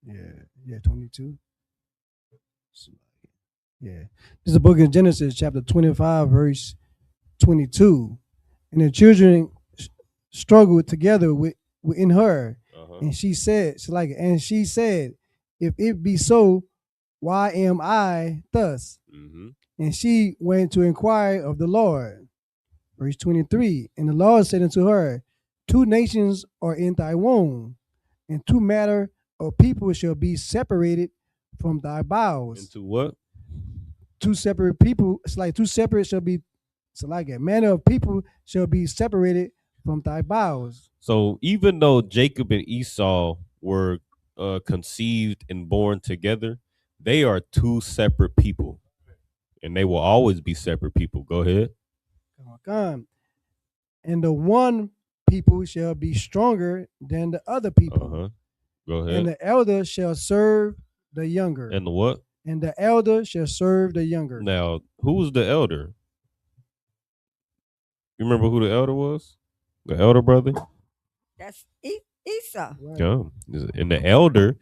Yeah, 22. Yeah. This is the book of Genesis, chapter 25, verse 22. And the children struggled together within her. And she said, if it be so, why am I thus? And she went to inquire of the Lord. Verse 23. And the Lord said unto her, 2 nations are in thy womb, and 2 matter of people shall be separated from thy bowels. Into what? 2 separate people. It's like 2 separate shall be. So like a manner of people shall be separated from thy bowels. So even though Jacob and Esau were conceived and born together, they are 2 separate people, and they will always be separate people. Go ahead. Come. And the one people shall be stronger than the other people. Go ahead. And the elder shall serve the younger. And the what? And the elder shall serve the younger. Now, who's the elder? You remember who the elder was? The elder brother? That's Esau. Right. Yeah. And the elder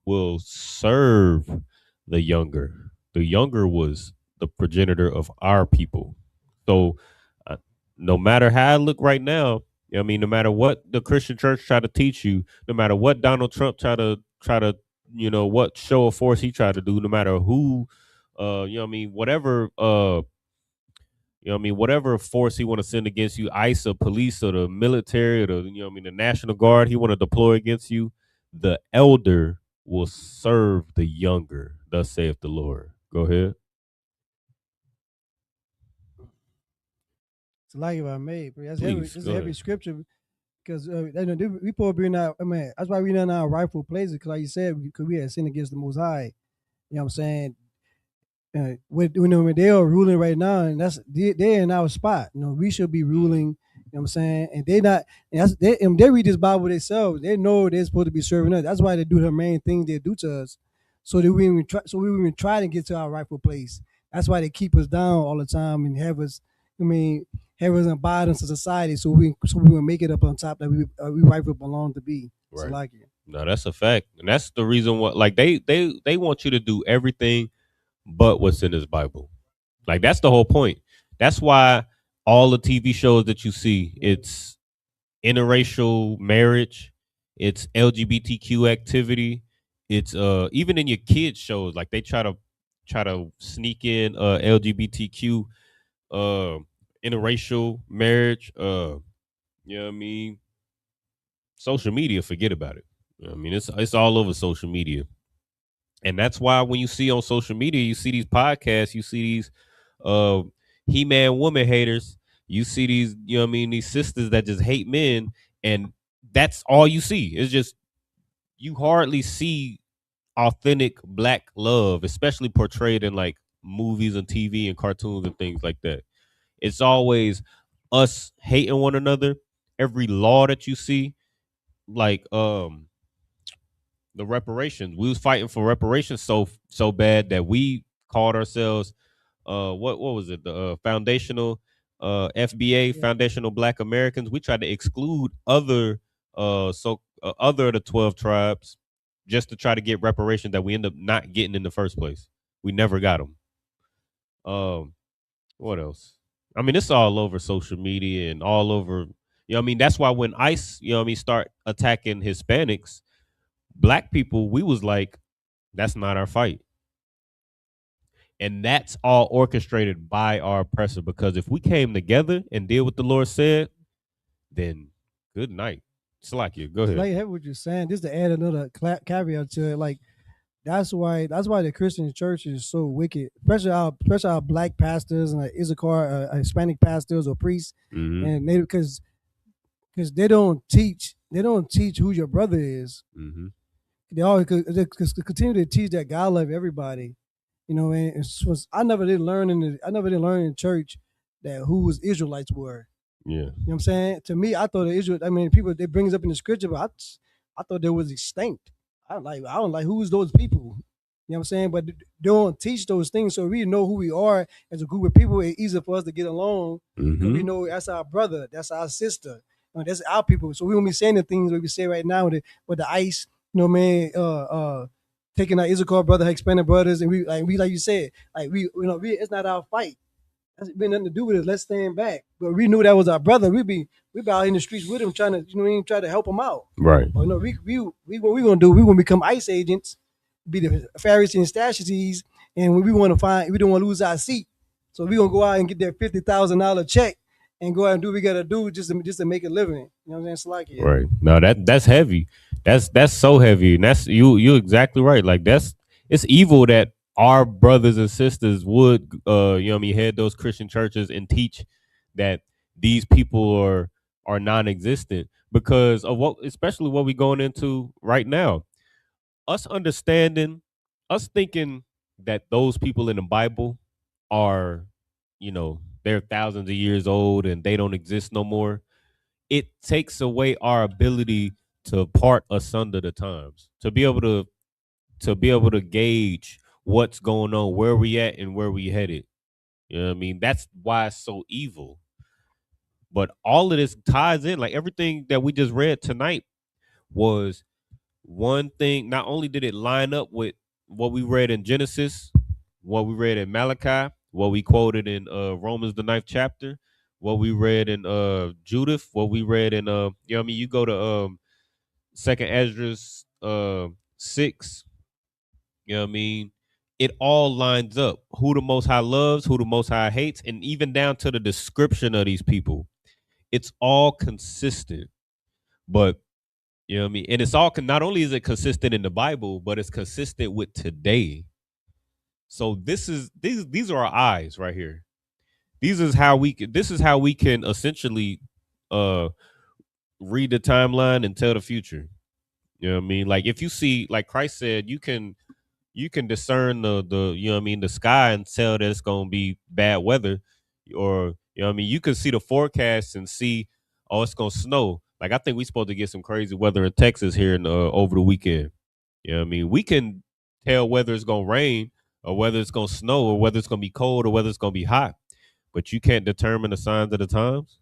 will serve the younger. The younger was the progenitor of our people. So uh, no matter how I look right now, I mean, no matter what the Christian church try to teach you, no matter what Donald Trump try to, what show of force he tried to do, no matter who, whatever, whatever force he want to send against you, ICE or police or the military or the National Guard he want to deploy against you, the elder will serve the younger. Thus saith the Lord. Go ahead. It's like if I made, but that's Please, It's go a heavy ahead. scripture because we supposed to be in our. I mean, that's why we not in our rightful places. Because like you said, because we had sinned against the Most High. You know what I'm saying? When they are ruling right now, and they're in our spot. We should be ruling. You know what I'm saying? And they not. And they read this Bible themselves. They know they're supposed to be serving us. That's why they do the main things they do to us, so that we even try. So we even try to get to our rightful place. That's why they keep us down all the time and have us. I mean, have us in bottoms of society, so we will make it up on top that we rightfully belong to be. Right. So like it. No, that's a fact, and that's the reason why. Like they want you to do everything but what's in this Bible. Like that's the whole point. That's why all the TV shows that you see, it's interracial marriage, it's LGBTQ activity, it's even in your kids shows, like they try to sneak in LGBTQ uh interracial marriage, you know what I mean? Social media, forget about it. I mean, it's all over social media. And that's why when you see on social media, you see these podcasts, you see these uh He-Man woman haters, you see these, these sisters that just hate men, and that's all you see. It's just you hardly see authentic black love, especially portrayed in like movies and TV and cartoons and things like that. It's always us hating one another. Every law that you see, like the reparations. We was fighting for reparations so bad that we called ourselves what was it? The foundational FBA, Yeah. Foundational Black Americans. We tried to exclude other of the 12 tribes just to try to get reparations that we end up not getting in the first place. We never got them. What else? I mean, it's all over social media and all over. That's why when ICE, start attacking Hispanics, black people, we was like, that's not our fight. And that's all orchestrated by our oppressor, because if we came together and did what the Lord said, then good night. Slakia, go ahead. Like I hear what you're saying. Just to add another caveat to it, like that's why the Christian church is so wicked, especially our black pastors and like Isupk, Hispanic pastors or priests, and they because they don't teach who your brother is. They always continue to teach that God love everybody. And I never did learn in church that who was Israelites were. Yeah. You know what I'm saying? To me, I thought the Israel. I mean, people they brings up in the scripture, but I thought there was extinct. I don't like who's those people. You know what I'm saying? But they don't teach those things, so we know who we are as a group of people. It's easier for us to get along. We know that's our brother, that's our sister, that's our people. So we won't be saying the things that we say right now with the ICE. Taking our Isupk brother, Hispanic brothers, and we like you said, like we it's not our fight. That's been nothing to do with it. Let's stand back. But we knew that was our brother. We be out in the streets with him, trying to try to help him out. Right. Or no, what we gonna do? We gonna become ICE agents, be the Pharisees and Sadducees, and we don't want to lose our seat. So we gonna go out and get that $50,000 check and go out and do what we gotta do just to make a living. You know what I'm saying? It's like it. Right. No, that's heavy. That's so heavy. And that's you're exactly right. Like it's evil that our brothers and sisters would head those Christian churches and teach that these people are non-existent because of especially what we're going into right now. Us thinking that those people in the Bible are, they're thousands of years old and they don't exist no more. It takes away our ability to part asunder the times, to be able to gauge what's going on, where we at and where we headed. You know what I mean? That's why it's so evil. But all of this ties in, like everything that we just read tonight was one thing. Not only did it line up with what we read in Genesis, what we read in Malachi, what we quoted in Romans the 9th chapter, what we read in Judith, what we read in you go to Second Esdras 6, it all lines up. Who the Most High loves, who the Most High hates, and even down to the description of these people. It's all consistent. But and it's all not only is it consistent in the Bible, but it's consistent with today. So these are our eyes right here. This is how we can essentially read the timeline and tell the future. You know what I mean? Like if you see, like Christ said, you can discern the the sky and tell that it's gonna be bad weather, or you can see the forecast and see, oh, it's gonna snow. Like I think we're supposed to get some crazy weather in Texas here in over the weekend. You know what I mean? We can tell whether it's gonna rain or whether it's gonna snow or whether it's gonna be cold or whether it's gonna be hot, but you can't determine the signs of the times.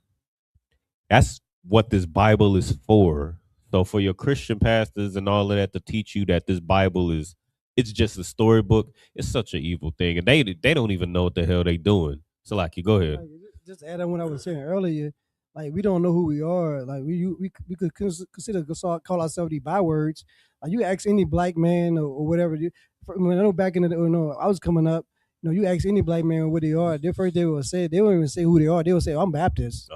That's what this Bible is for. So for your Christian pastors and all of that to teach you that this Bible it's just a storybook, it's such an evil thing, and they don't even know what the hell they doing. So like, you go ahead. Like, just to add on what I was saying earlier, like we don't know who we are. Like we could consider call ourselves these bywords. Like you ask any black man or whatever. When I know back in the I was coming up. You ask any black man what they are, their first they will say they won't even say who they are. They will say, "I'm Baptist."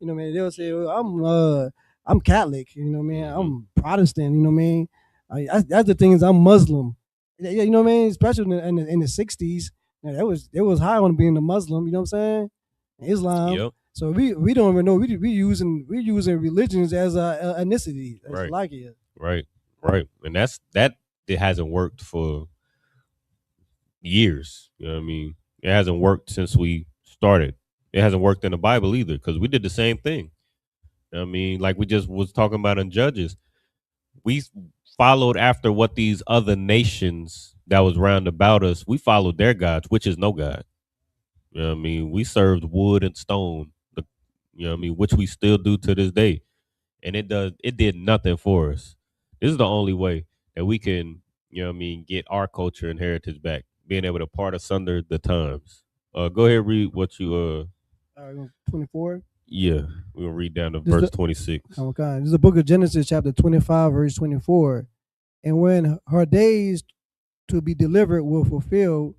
Man, they'll say, well, I'm Catholic. Man, I'm Protestant. Man, that's the thing is I'm Muslim. Yeah, man, especially in the '60s, it was high on being a Muslim. You know what I'm saying? Islam. Yep. So we don't even know we using religions as a ethnicity. That's Right. like it. Right. And that it hasn't worked for years. You know what I mean? It hasn't worked since we started. It hasn't worked in the Bible either, because we did the same thing. You know what I mean, like we just was talking about in Judges. We followed after what these other nations that was round about us, we followed their gods, which is no God. You know what I mean? We served wood and stone, which we still do to this day. And it did nothing for us. This is the only way that we can, get our culture and heritage back, being able to part asunder the times. Go ahead, read what you 24. Yeah, we'll read down to verse 26. Oh God, this is the book of Genesis, chapter 25, verse 24. And when her days to be delivered were fulfilled,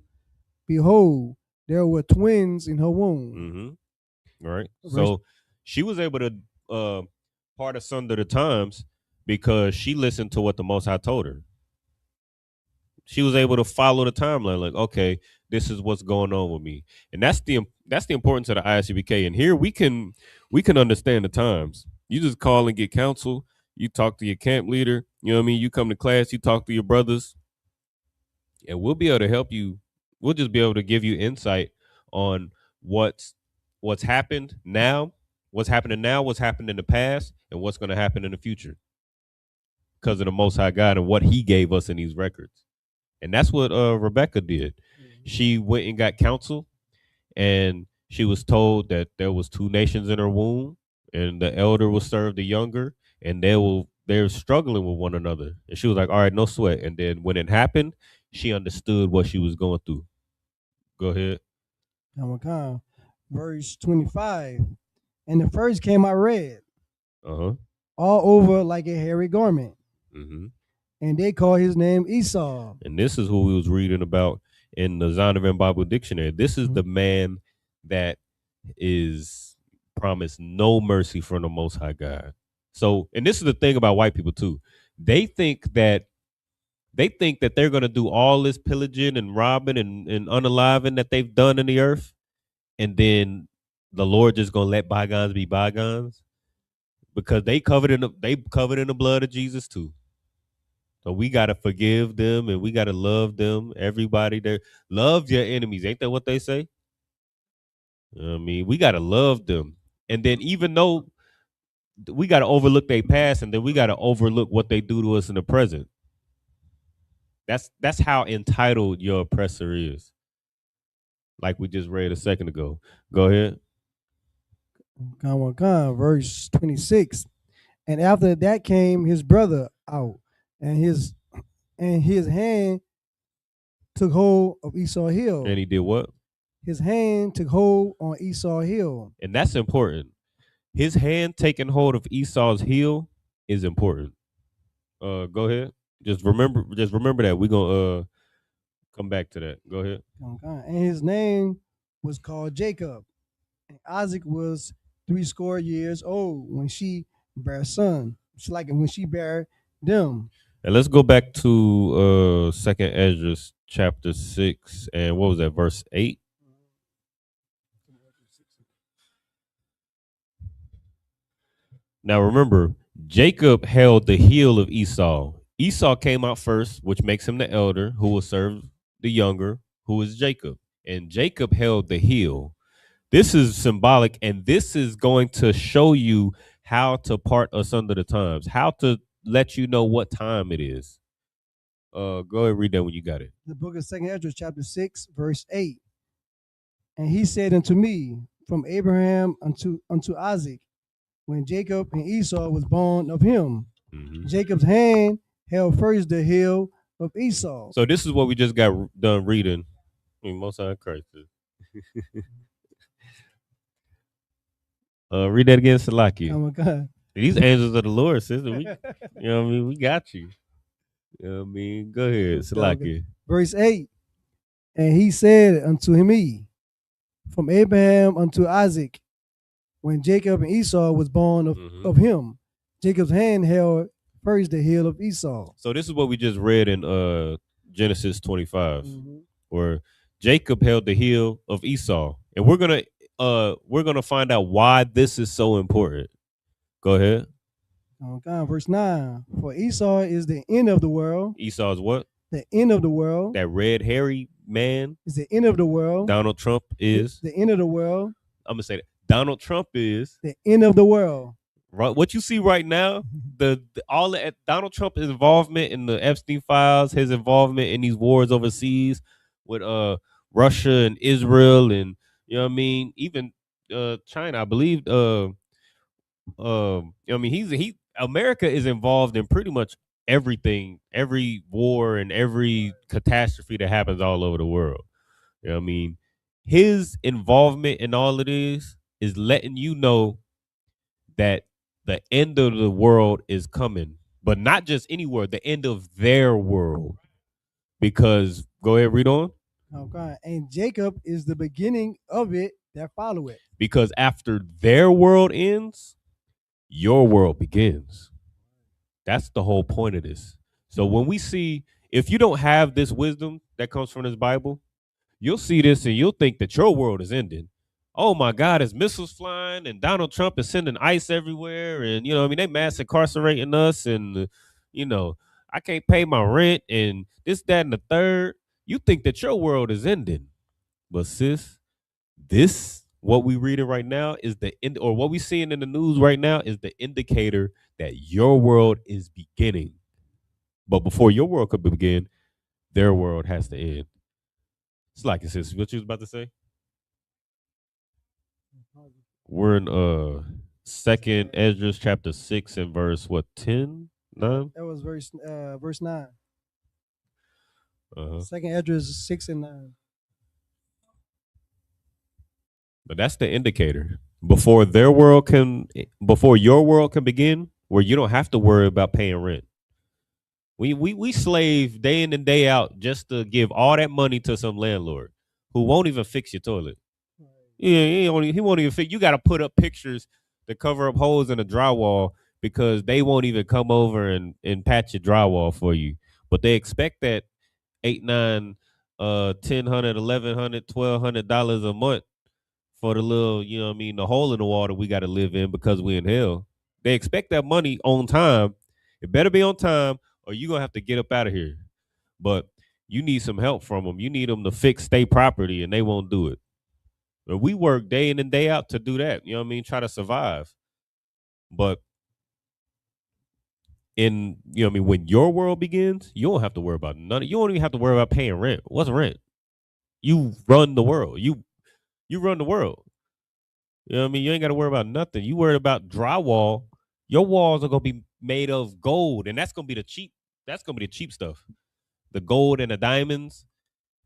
behold, there were twins in her womb. Mm-hmm. All right. So she was able to part asunder the times because she listened to what the Most High told her. She was able to follow the timeline, like, okay, this is what's going on with me, and that's the importance of the ISUPK. And here we can understand the times. You just call and get counsel. You talk to your camp leader. You know what I mean? You come to class. You talk to your brothers, and we'll be able to help you. We'll just be able to give you insight on what's happened now, what's happening now, what's happened in the past, and what's going to happen in the future, because of the Most High God and what He gave us in these records. And that's what Rebecca did. She went and got counsel, and she was told that there was two nations in her womb, and the elder will serve the younger, and they're struggling with one another. And she was like, all right, no sweat. And then when it happened, she understood what she was going through. Go ahead. Verse 25. And the first came out red. Uh-huh. All over like a hairy garment. Mm-hmm. And they call his name Esau. And this is who we was reading about in the Zondervan Bible Dictionary. This is the man that is promised no mercy from the Most High God. So, and this is the thing about white people too. They think that they're going to do all this pillaging and robbing and unaliving that they've done in the earth, and then the Lord just going to let bygones be bygones, because they covered in the blood of Jesus too. So we got to forgive them, and we got to love them. Everybody there, love your enemies. Ain't that what they say? I mean, we got to love them. And then even though we got to overlook their past, and then we got to overlook what they do to us in the present. That's how entitled your oppressor is. Like we just read a second ago. Go ahead. Verse 26. And after that came his brother out, and his hand took hold of Esau hill. And he did what? His hand took hold on Esau hill. And that's important. His hand taking hold of Esau's heel is important. Go ahead. Just remember that. We're gonna come back to that. Go ahead. And his name was called Jacob. And Isaac was 80 years old when she bare a son. It's like when she bare them. And let's go back to Second Ezra chapter 6 and what was that, verse 8? Now remember, Jacob held the heel of Esau. Esau came out first, which makes him the elder, who will serve the younger, who is Jacob. And Jacob held the heel. This is symbolic, and this is going to show you how to part asunder the times, how to let you know what time it is. Go ahead and read that when you got it. The book of 2 Ezra, chapter 6, verse 8. And he said unto me, from Abraham unto Isaac, when Jacob and Esau was born of him, Jacob's hand held first the heel of Esau. So this is what we just got done reading. Most High Christ. Read that again, Salaki. Oh my God. These angels of the Lord, sister. You know what I mean? We got you. You know what I mean? Go ahead, Salaki. Verse 8. And he said unto me, from Abraham unto Isaac, when Jacob and Esau was born of him, Jacob's hand held first the heel of Esau. So this is what we just read in Genesis 25, where Jacob held the heel of Esau. And we're gonna find out why this is so important. Go ahead. Okay, verse 9. For Esau is the end of the world. Esau is what? The end of the world. That red hairy man is the end of the world. Donald Trump is the end of the world. I'm gonna say that. Donald Trump is the end of the world. Right, what you see right now, Donald Trump's involvement in the Epstein files, his involvement in these wars overseas with Russia and Israel, and you know what I mean, even China, I believe. I mean, America is involved in pretty much everything, every war and every catastrophe that happens all over the world. You know what I mean? His involvement in all of this is letting you know that the end of the world is coming, but not just any world, the end of their world. Because, go ahead, read on. Okay. And Jacob is the beginning of it that follow it. Because after their world ends, your world begins. That's the whole point of this. So when we see, if you don't have this wisdom that comes from this Bible, you'll see this and you'll think that your world is ending. Oh my God, there's missiles flying and Donald Trump is sending ice everywhere. And, you know, I mean, they mass incarcerating us and, you know, I can't pay my rent and this, that, and the third. You think that your world is ending. But sis, what we reading right now is or what we seeing in the news right now is the indicator that your world is beginning. But before your world could begin, their world has to end. It's like, sis, what you was about to say? We're in Second Ezra chapter 6 and verse what, 10? 9? That was verse 9. Uh-huh. Second Ezra 6 and 9. But that's the indicator. Before your world can begin, where you don't have to worry about paying rent. We slave day in and day out just to give all that money to some landlord who won't even fix your toilet. Yeah, he won't even fix. You got to put up pictures to cover up holes in the drywall because they won't even come over and patch your drywall for you. But they expect that $800, $900, $1,000, $1,100, $1,200 a month for the little, you know what I mean, the hole in the wall that we got to live in because we in hell. They expect that money on time. It better be on time or you're going to have to get up out of here. But you need some help from them. You need them to fix their property and they won't do it. But we work day in and day out to do that. You know what I mean? Try to survive. But you know what I mean, when your world begins, you don't have to worry about none. You don't even have to worry about paying rent. What's rent? You run the world. You run the world. You know what I mean? You ain't got to worry about nothing. You worried about drywall. Your walls are gonna be made of gold, and that's gonna be the cheap. That's gonna be the cheap stuff. The gold and the diamonds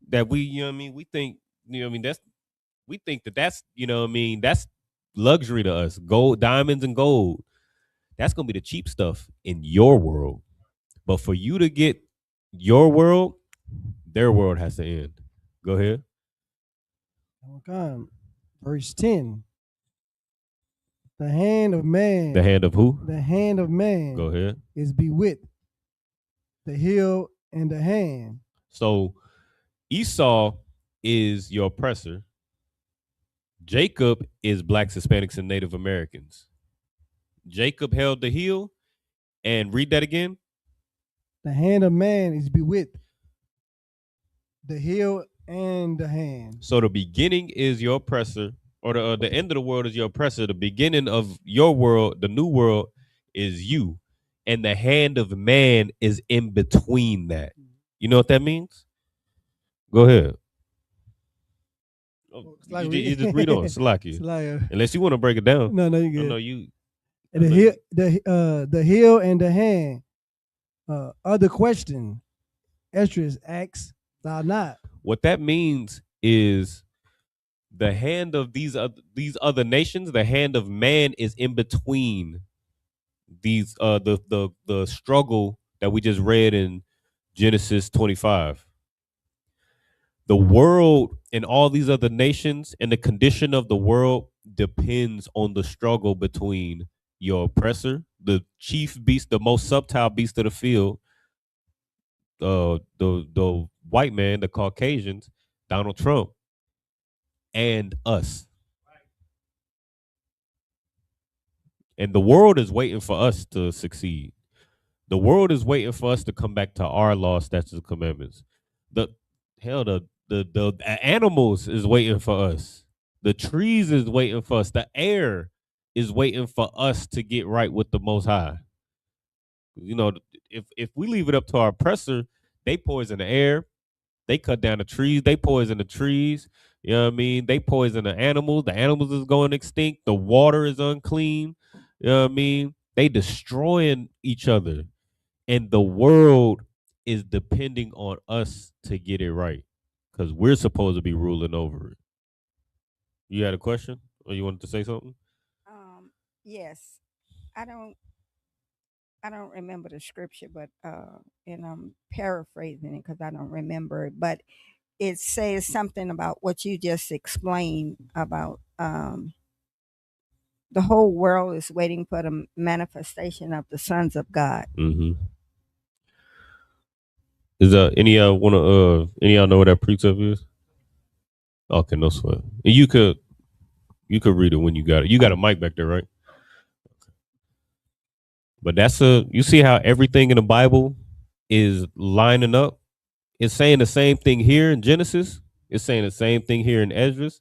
that we, you know what I mean? We think, you know what I mean? We think that's, you know what I mean? That's luxury to us. Gold, diamonds, and gold. That's gonna be the cheap stuff in your world. But for you to get your world, their world has to end. Go ahead. Okay. Verse 10. The hand of man. The hand of who? The hand of man. Go ahead. Is bewit the heel and the hand. So Esau is your oppressor. Jacob is blacks, Hispanics, and Native Americans. Jacob held the heel, and read that again. The hand of man is bewit the heel and the hand. So the beginning is your oppressor, or the end of the world is your oppressor. The beginning of your world, the new world, is you, and the hand of man is in between that. You know what that means? Go ahead. Oh, you just read on, Salaki. Unless you want to break it down. No, you good. No, you. The heel and the hand. Other question. Esdras asks, thou not. What that means is the hand of these other nations, the hand of man is in between these the struggle that we just read in Genesis 25. The world and all these other nations and the condition of the world depends on the struggle between your oppressor, the chief beast, the most subtle beast of the field, the white man, the Caucasians, Donald Trump, and us. And the world is waiting for us to succeed. The world is waiting for us to come back to our law, statutes, and commandments. The animals is waiting for us. The trees is waiting for us. The air is waiting for us to get right with the Most High. You know, if we leave it up to our oppressor, they poison the air, they cut down the trees, they poison the trees. You know what I mean? They poison the animals. The animals is going extinct. The water is unclean. You know what I mean? They destroying each other. And the world is depending on us to get it right. Because we're supposed to be ruling over it. You had a question? Or you wanted to say something? Yes. I don't remember the scripture, but and I'm paraphrasing it because I don't remember it. But it says something about what you just explained about the whole world is waiting for the manifestation of the sons of God. Mm-hmm. Is any of y'all know what that precept is? Okay, no sweat. And you could read it when you got it. You got a mic back there, right? But you see how everything in the Bible is lining up. It's saying the same thing here in Genesis. It's saying the same thing here in Esdras.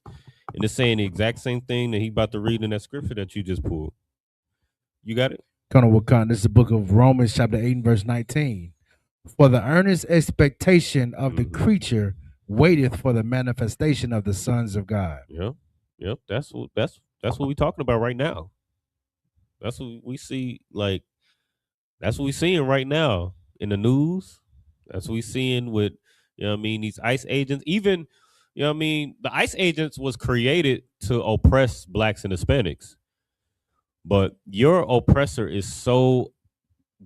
And it's saying the exact same thing that he about to read in that scripture that you just pulled. You got it? This is the book of Romans chapter 8 and verse 19. For the earnest expectation of the creature waiteth for the manifestation of the sons of God. Yep. That's what we're talking about right now. That's what we see. Like, that's what we're seeing right now in the news. That's what we're seeing with, you know what I mean, these ICE agents. Even, you know what I mean, the ICE agents was created to oppress blacks and Hispanics. But your oppressor is so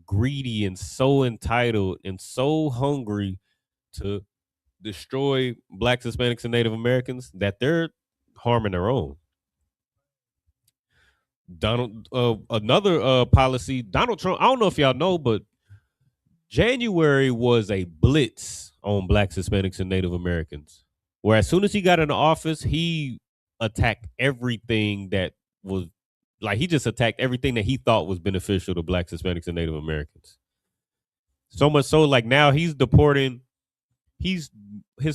greedy and so entitled and so hungry to destroy blacks, Hispanics, and Native Americans that they're harming their own. Another policy, Donald Trump, I don't know if y'all know, but January was a blitz on blacks, Hispanics, and Native Americans. Where as soon as he got into office, he attacked everything that was, like, he just attacked everything that he thought was beneficial to blacks, Hispanics, and Native Americans. So much so, like, now he's deporting, his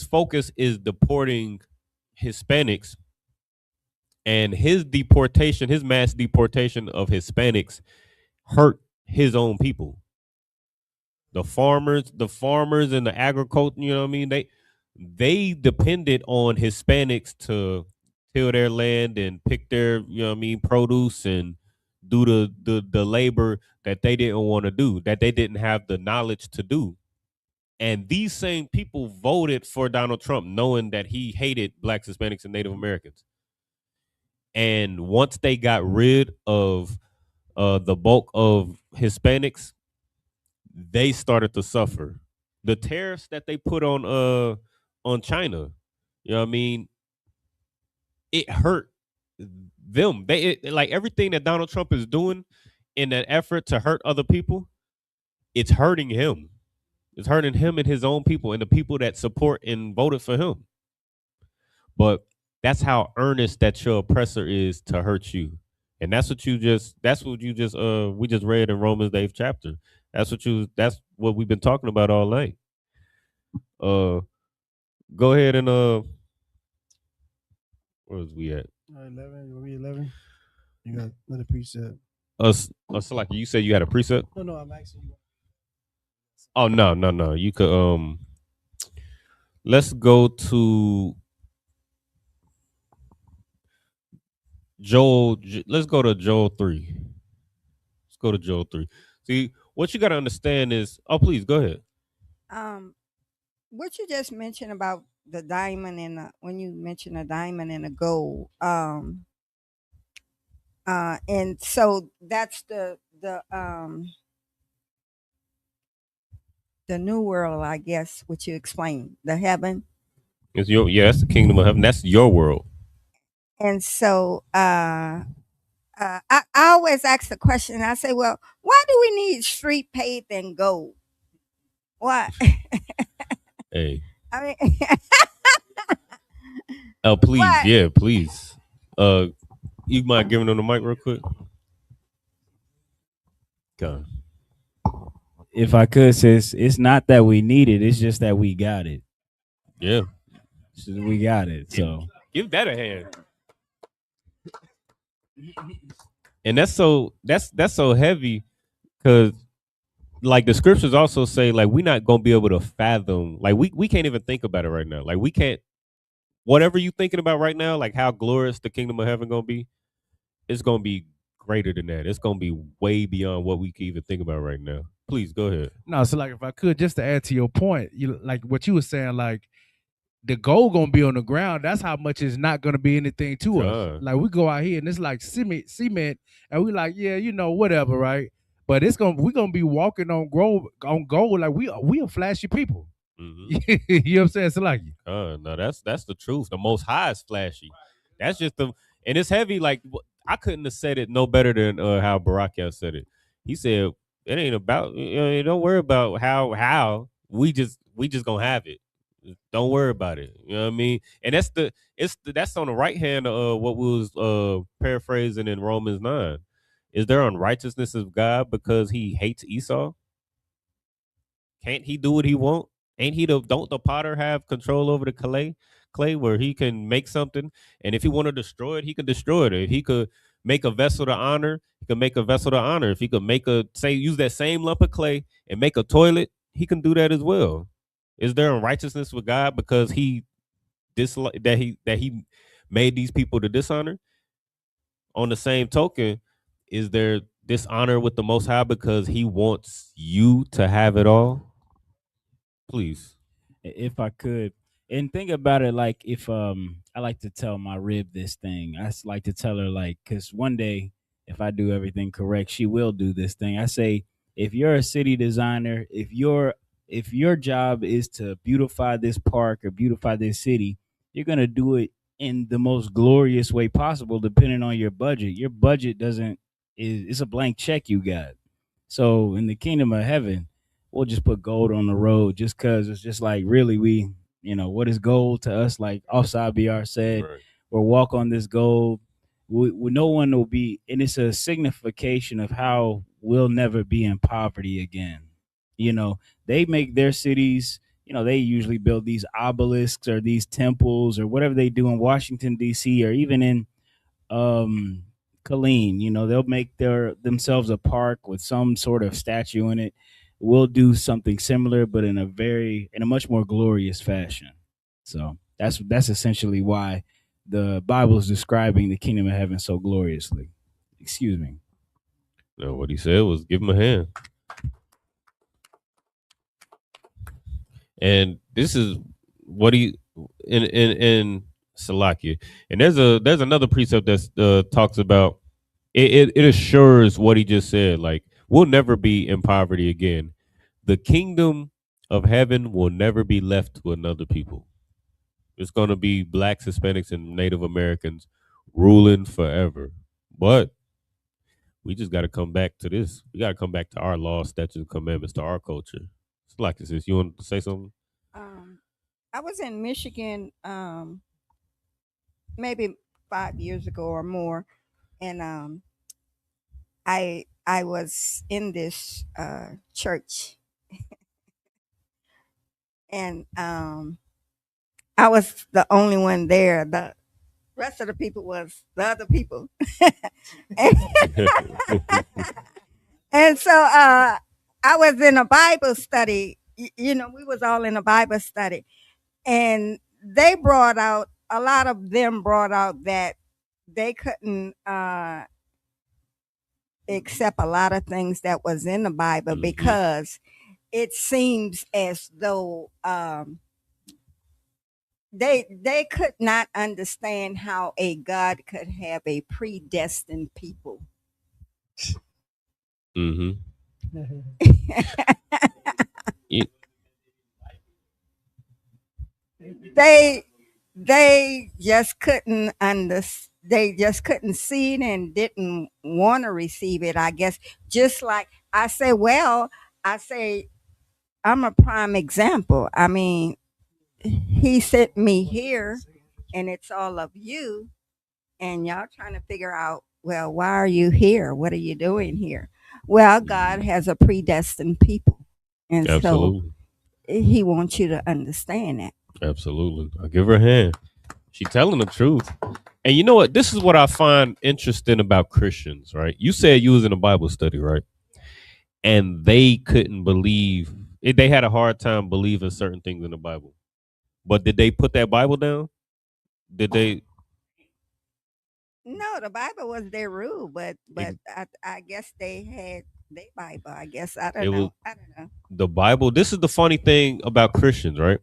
focus is deporting Hispanics. And his mass deportation of Hispanics hurt his own people. The farmers and the agriculture, you know what I mean? They depended on Hispanics to till their land and pick their, produce and do the labor that they didn't want to do, that they didn't have the knowledge to do. And these same people voted for Donald Trump, knowing that he hated blacks, Hispanics, and Native Americans. And once they got rid of the bulk of Hispanics, they started to suffer. The tariffs that they put on China, it hurt them. Like everything that Donald Trump is doing in an effort to hurt other people, it's hurting him. It's hurting him and his own people and the people that support and voted for him. But that's how earnest that your oppressor is to hurt you. And we just read in Romans the 8th chapter. That's what we've been talking about all night. Go ahead and where was we at? 11. You read 11? You got another precept. So like you said you had a precept? No, I'm asking you. Oh no. You could let's go to Joel. Let's go to Joel 3. Let's go to Joel 3. See, what you got to understand is, please go ahead. What you just mentioned about the diamond and when you mentioned a diamond and a gold, and so that's the new world, I guess, which you explained, the heaven. That's the kingdom of heaven. That's your world. And so I always ask the question. I say, well, why do we need street paved in gold? Why? Hey. I mean, please, what? Yeah, please. You mind giving them the mic real quick? God. If I could, sis, it's not that we need it; it's just that we got it. Yeah, we got it. So give that a hand. And that's so heavy because, like, the scriptures also say, like, we're not gonna be able to fathom. Like, we can't even think about it right now. Like, we can't. Whatever you thinking about right now, like how glorious the kingdom of heaven gonna be, it's gonna be greater than that. It's gonna be way beyond what we can even think about right now. Please go ahead. No, so like if I could, just to add to your point, like what you were saying, like the gold gonna be on the ground. That's how much it's not gonna be anything to us. Like we go out here and it's like cement, and we like, yeah, whatever, right? But we're gonna be walking on gold. Like we are flashy people. Mm-hmm. You know what I'm saying? So like, no, that's the truth. The Most High is flashy. That's just and it's heavy. Like I couldn't have said it no better than how Barakia said it. He said it ain't about don't worry about how we just gonna have it. Don't worry about it. You know what I mean? And that's on the right hand of what we was paraphrasing in Romans 9. Is there unrighteousness of God because he hates Esau? Can't he do what he want? Ain't he don't the potter have control over the clay where he can make something? And if he want to destroy it, he can destroy it. If he could make a vessel to honor, he can make a vessel to honor. If he could use that same lump of clay and make a toilet, he can do that as well. Is there unrighteousness with God because he that he made these people to dishonor? On the same token, is there dishonor with the Most High because he wants you to have it all? Please. If I could, and think about it, like if I like to tell my rib this thing. I like to tell her, like, because one day if I do everything correct, she will do this thing. I say, if you're a city designer, if your job is to beautify this park or beautify this city, you're gonna do it in the most glorious way possible, depending on your budget. Your budget it's a blank check you got. So in the kingdom of heaven, we'll just put gold on the road just because it's just like, really, what is gold to us? Like Offside BR said, right. We'll walk on this gold. No one will be, and it's a signification of how we'll never be in poverty again. They make their cities, they usually build these obelisks or these temples or whatever they do in Washington, D.C., or even in Killeen. They'll make themselves a park with some sort of statue in it. We'll do something similar, but in a much more glorious fashion. So that's essentially why the Bible is describing the kingdom of heaven so gloriously. Excuse me. No, what he said was give him a hand. And this is what he in Salakia. And there's another precept that talks about it assures what he just said. Like, we'll never be in poverty again. The kingdom of heaven will never be left to another people. It's going to be blacks, Hispanics, and Native Americans ruling forever. But we just got to come back to this. We got to come back to our laws, statutes, commandments, to our culture. It's like this. You want to say something? I was in Michigan maybe 5 years ago or more, and I was in this church, and I was the only one there. The rest of the people was the other people, and so I was in a Bible study. You know, we was all in a Bible study, and they brought out a lot of them brought out that they couldn't accept a lot of things that was in the Bible because it seems as though they could not understand how a God could have a predestined people. Mm-hmm. They just couldn't understand. They just couldn't see it and didn't want to receive it. I guess just like I say, I'm a prime example. I mean, he sent me here, and it's all of you, and y'all trying to figure out, well, why are you here? What are you doing here? Well, God has a predestined people, and Absolutely. so He wants you to understand that. Absolutely. I'll give her a hand. She's telling the truth. And you know what? This is what I find interesting about Christians, right? You said you was in a Bible study, right? And they couldn't believe it. They had a hard time believing certain things in the Bible. But did they put that Bible down? Did they? No, the Bible was their rule, but I guess they had their Bible. I guess I don't know. The Bible. This is the funny thing about Christians, right?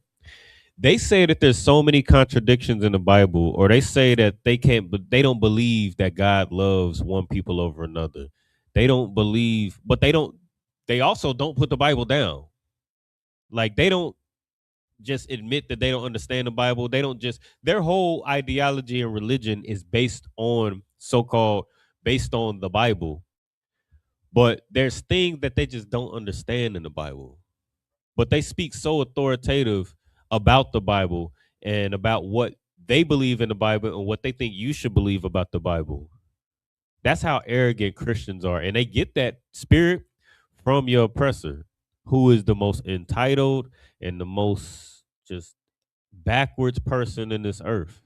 They say that there's so many contradictions in the Bible, or they say that they can't, but they don't believe that God loves one people over another. They don't believe, but they also don't put the Bible down. Like, they don't just admit that they don't understand the Bible. They don't just, their whole ideology and religion is based on based on the Bible. But there's things that they just don't understand in the Bible. But they speak so authoritative about the Bible and about what they believe in the Bible and what they think you should believe about the Bible. That's how arrogant Christians are. And they get that spirit from your oppressor, who is the most entitled and the most just backwards person in this earth.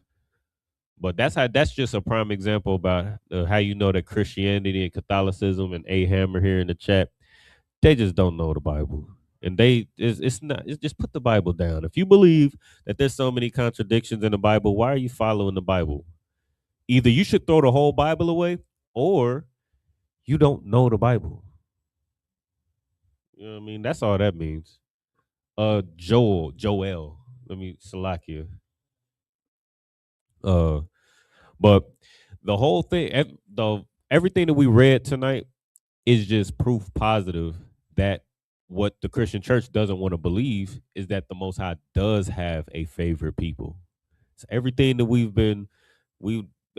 But that's just a prime example about how you know that Christianity and Catholicism, and A Hammer here in the chat, they just don't know the Bible. And it's just put the Bible down. If you believe that there's so many contradictions in the Bible, why are you following the Bible? Either you should throw the whole Bible away, or you don't know the Bible. You know what I mean? That's all that means. Joel. Let me Salakia. But the whole thing, everything that we read tonight is just proof positive that what the Christian church doesn't want to believe is that the Most High does have a favorite people. So everything that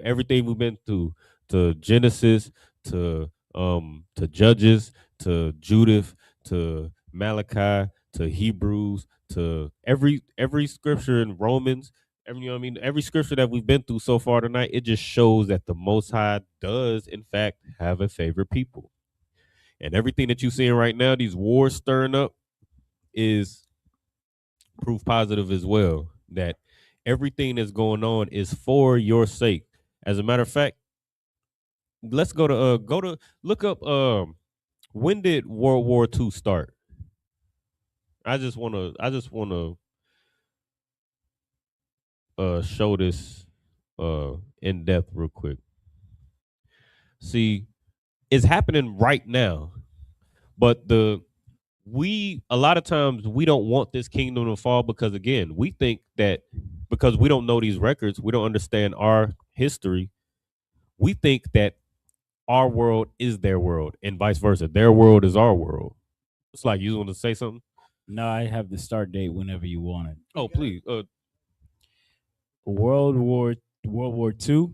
everything we've been through, to Genesis, to Judges, to Judith, to Malachi, to Hebrews, to every scripture in Romans, you know what I mean? Every scripture that we've been through so far tonight, it just shows that the Most High does, in fact, have a favorite people. And everything that you're seeing right now, these wars stirring up, is proof positive as well that everything that's going on is for your sake. As a matter of fact, let's go to look up when did World War II start? I just wanna show this in depth real quick. See, it's happening right now, but a lot of times we don't want this kingdom to fall because again, we think that because we don't know these records, we don't understand our history. We think that our world is their world and vice versa. Their world is our world. It's like you want to say something? No, I have the start date whenever you want it. Oh, please. World War II.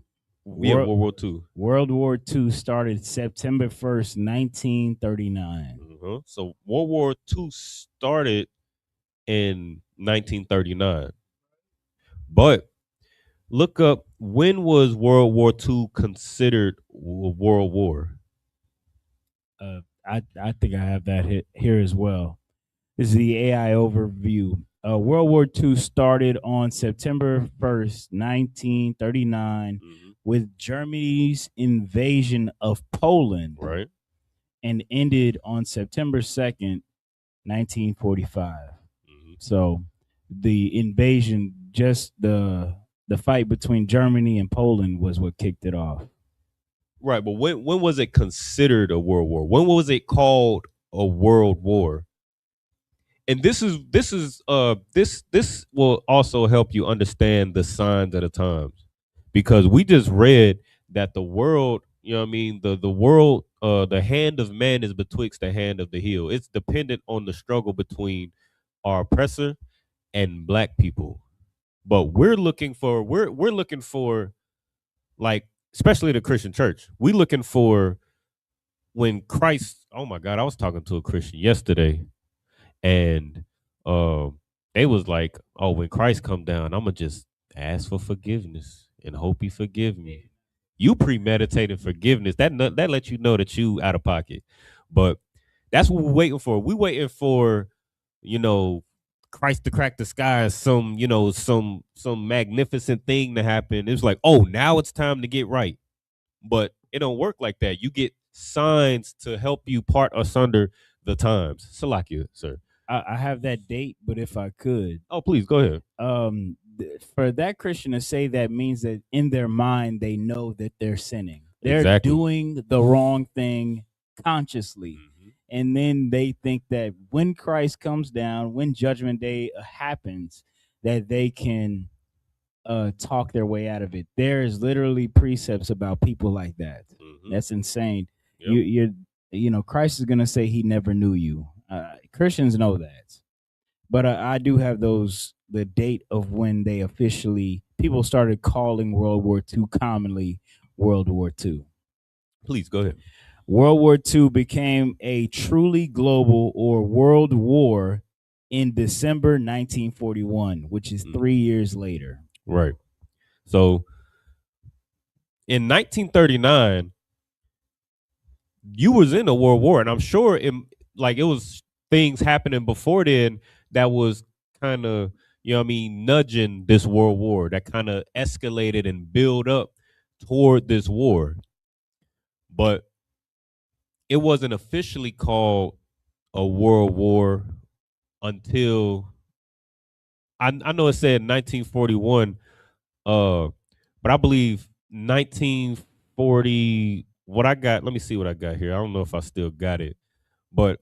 Yeah, World War II. World War II started September 1st, 1939. So World War II started in 1939. But look up, when was World War II considered a world war? I think I have that here as well. This is the AI overview. World War II started on September 1st, 1939, with Germany's invasion of Poland, right, and ended on September 2nd, 1945. So the invasion, just the fight between Germany and Poland was what kicked it off. Right, but when was it considered a world war? When was it called a world war? And this will also help you understand the signs of the times, because we just read that the world, you know what I mean, the world, the hand of man is betwixt the hand of the heel. It's dependent on the struggle between our oppressor and black people. But we're looking for like, especially the Christian church, we're looking for when Christ, oh my God, I was talking to a Christian yesterday, and they was like, oh, when Christ come down, I'm gonna just ask for forgiveness and hope he forgive me. You premeditating forgiveness, that lets you know that you out of pocket. But that's what we're waiting for. We're waiting for, Christ to crack the sky, some magnificent thing to happen. It's like, oh, now it's time to get right. But it don't work like that. You get signs to help you part asunder the times. Salakia, sir. I have that date, but if I could. Oh, please, go ahead. For that Christian to say that means that in their mind, they know that they're sinning. They're doing the wrong thing consciously. And then they think that when Christ comes down, when Judgment Day happens, that they can talk their way out of it. There is literally precepts about people like that. That's insane. Yep. Christ is going to say he never knew you. Christians know that. But I do have the date of when they people started calling World War II commonly World War II. Please, go ahead. World War II became a truly global or world war in December 1941, which is 3 years later. Right. So in 1939, you was in a world war, and I'm sure it was things happening before then that was kind of, nudging this world war, that kind of escalated and built up toward this war. But it wasn't officially called a world war until I know it said 1941, but I believe 1940. What I got? Let me see what I got here. I don't know if I still got it, but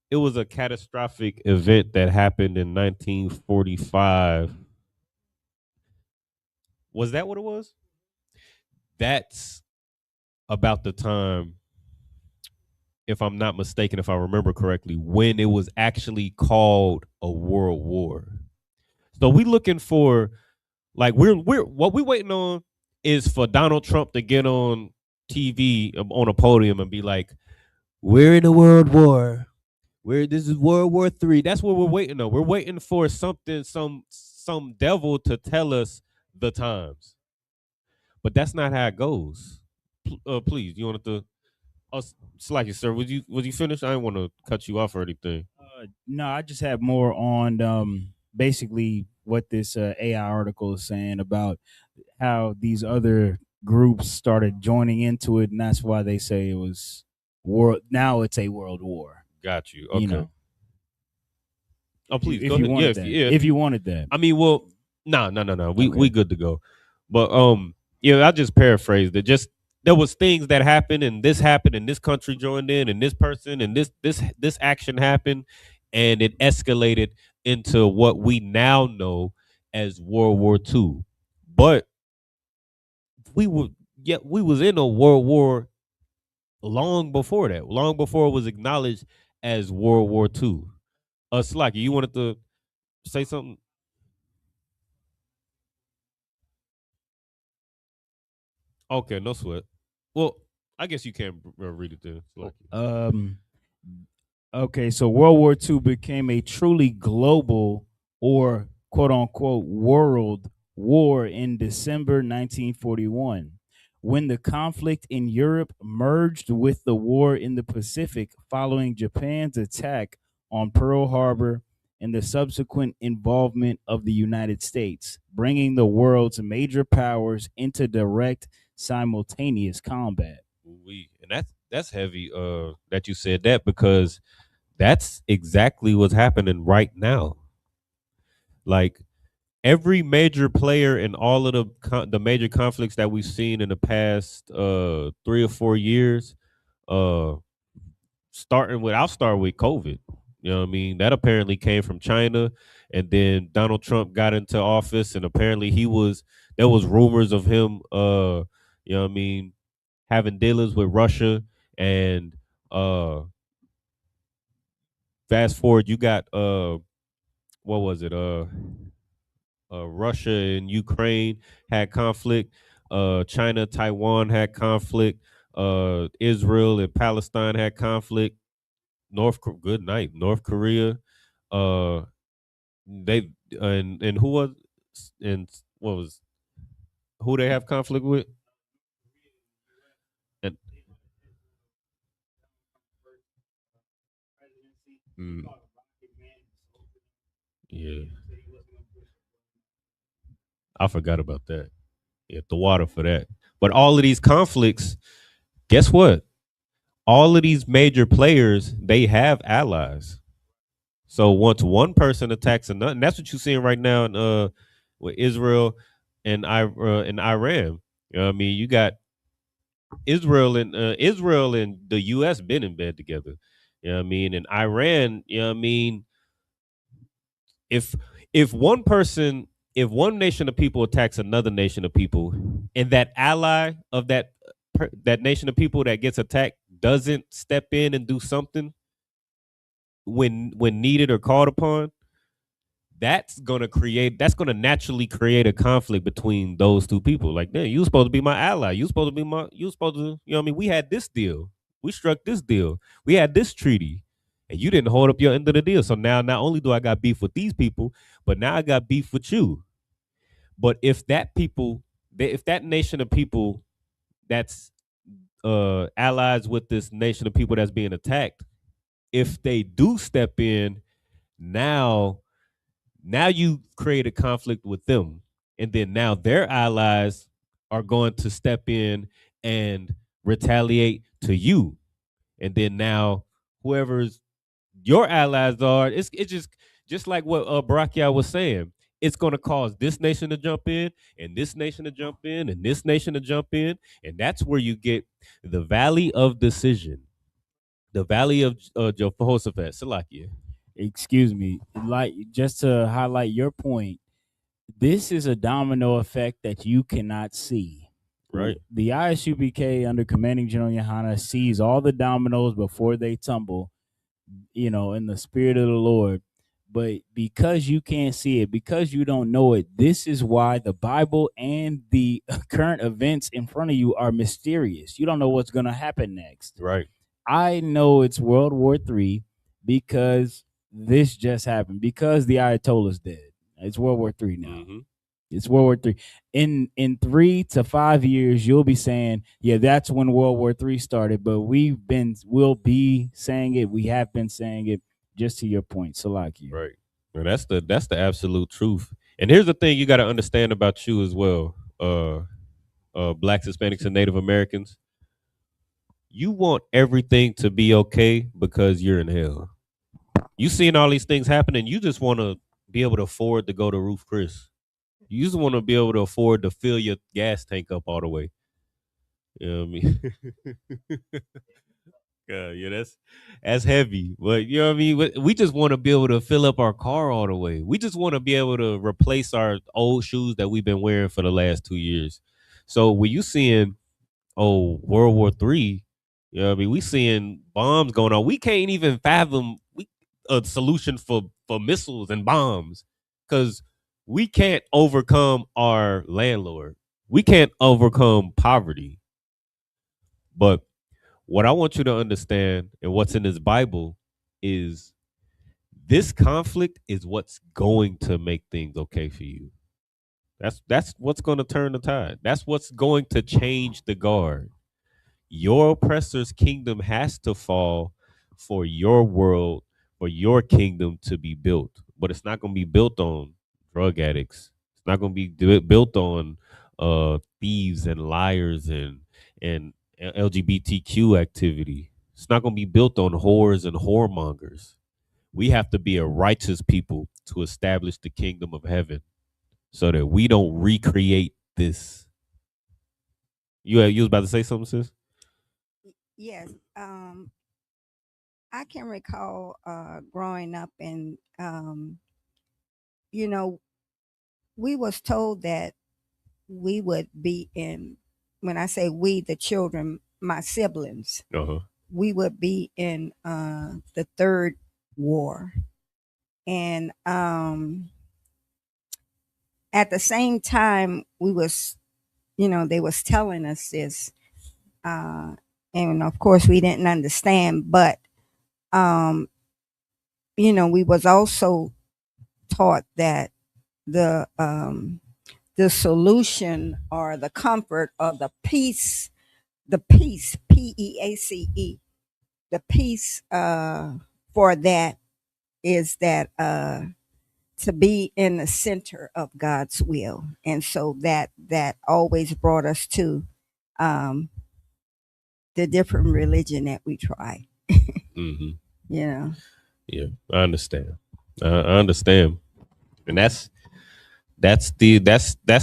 it was a catastrophic event that happened in 1945. Was that what it was? That's about the time, if I'm not mistaken, if I remember correctly, when it was actually called a world war. So we looking for, like, we're what we waiting on is for Donald Trump to get on TV on a podium and be like, we're in a world war. This is World War III. That's what we're waiting on. We're waiting for something, some devil to tell us the times. But that's not how it goes. Please, you wanted to? Slacky, sir, was you finished? I didn't want to cut you off or anything. No, I just have more on basically what this AI article is saying about how these other groups started joining into it, and that's why they say it was world. Now it's a world war. Got you. Okay. Oh, please. If you wanted that. I mean, well, no. We good to go. But I just paraphrased it. Just there was things that happened, and this country joined in, and this person, and this action happened, and it escalated into what we now know as World War II. But we was in a World War long before that, long before it was acknowledged as World War II. Slacky, you wanted to say something? Okay, no sweat. Well, I guess you can read it then. Slacky. Okay, so World War II became a truly global or quote unquote world war in December 1941, when the conflict in Europe merged with the war in the Pacific following Japan's attack on Pearl Harbor and the subsequent involvement of the United States, bringing the world's major powers into direct simultaneous combat. And that's heavy that you said that, because that's exactly what's happening right now. Like every major player in all of the major conflicts that we've seen in the past 3 or 4 years, I'll start with COVID. You know what I mean? That apparently came from China, and then Donald Trump got into office, and apparently there was rumors of him you know what I mean, having dealings with Russia, and fast forward, you got what was it? Russia and Ukraine had conflict. China, Taiwan had conflict. Israel and Palestine had conflict. North Korea. They and who was and what was who they have conflict with? And yeah, I forgot about that. Yeah, the water for that. But all of these conflicts, guess what? All of these major players, they have allies. So once one person attacks another, and that's what you're seeing right now in with Israel and Iran. You know what I mean? You got Israel and the US been in bed together. You know what I mean? And Iran, you know what I mean? If if one person, if one nation of people attacks another nation of people, and that ally of that nation of people that gets attacked doesn't step in and do something when needed or called upon, that's gonna naturally create a conflict between those two people. Like, man, you supposed to be my ally. You supposed to, you know what I mean? We had this deal. We struck this deal. We had this treaty. And you didn't hold up your end of the deal. So now not only do I got beef with these people, but now I got beef with you. But if that nation of people that's allies with this nation of people that's being attacked, if they do step in, now you create a conflict with them, and then now their allies are going to step in and retaliate to you, and then now whoever's your allies are, it's just like what Barakia was saying. It's going to cause this nation to jump in, and this nation to jump in, and this nation to jump in, and that's where you get the valley of decision, the valley of Jehoshaphat, Salakia. Excuse me, like just to highlight your point, this is a domino effect that you cannot see. Right. The ISUPK under Commanding General Yohana sees all the dominoes before they tumble, in the spirit of the Lord. But because you can't see it, because you don't know it, this is why the Bible and the current events in front of you are mysterious. You don't know what's going to happen next. Right. I know it's World War III because this just happened, because the Ayatollah's dead. It's World War III now. Mm-hmm. It's World War III. In 3 to 5 years, you'll be saying, yeah, that's when World War III started. But we'll be saying it. We have been saying it. Just to your point, Salaki. Right. And that's the absolute truth. And here's the thing you got to understand about you as well, Blacks, Hispanics, and Native Americans. You want everything to be okay because you're in hell. You seeing all these things happen, and you just want to be able to afford to go to Ruth Chris. You just want to be able to afford to fill your gas tank up all the way. You know what I mean? Yeah, that's heavy. But you know what I mean? We just want to be able to fill up our car all the way. We just want to be able to replace our old shoes that we've been wearing for the last 2 years. So when you seeing World War III, you know what I mean? We seeing bombs going on. We can't even fathom a solution for missiles and bombs because we can't overcome our landlord. We can't overcome poverty. But what I want you to understand and what's in this Bible is this conflict is what's going to make things okay for you. That's what's going to turn the tide. That's what's going to change the guard. Your oppressor's kingdom has to fall for your world, for your kingdom to be built. But it's not going to be built on drug addicts. It's not going to be built on thieves and liars and LGBTQ activity. It's not going to be built on whores and whoremongers. We have to be a righteous people to establish the kingdom of heaven so that we don't recreate this. You was about to say something, sis? Yes. I can recall growing up and, we was told that we would be in, when I say we, the children, my siblings, we would be in the third war. And at the same time, we was, they was telling us this, and of course we didn't understand, but we was also taught that the solution or the comfort or the peace, PEACE, the peace for that is that to be in the center of God's will. And so that always brought us to the different religion that we try. Mm-hmm. Yeah, I understand. I understand. And that's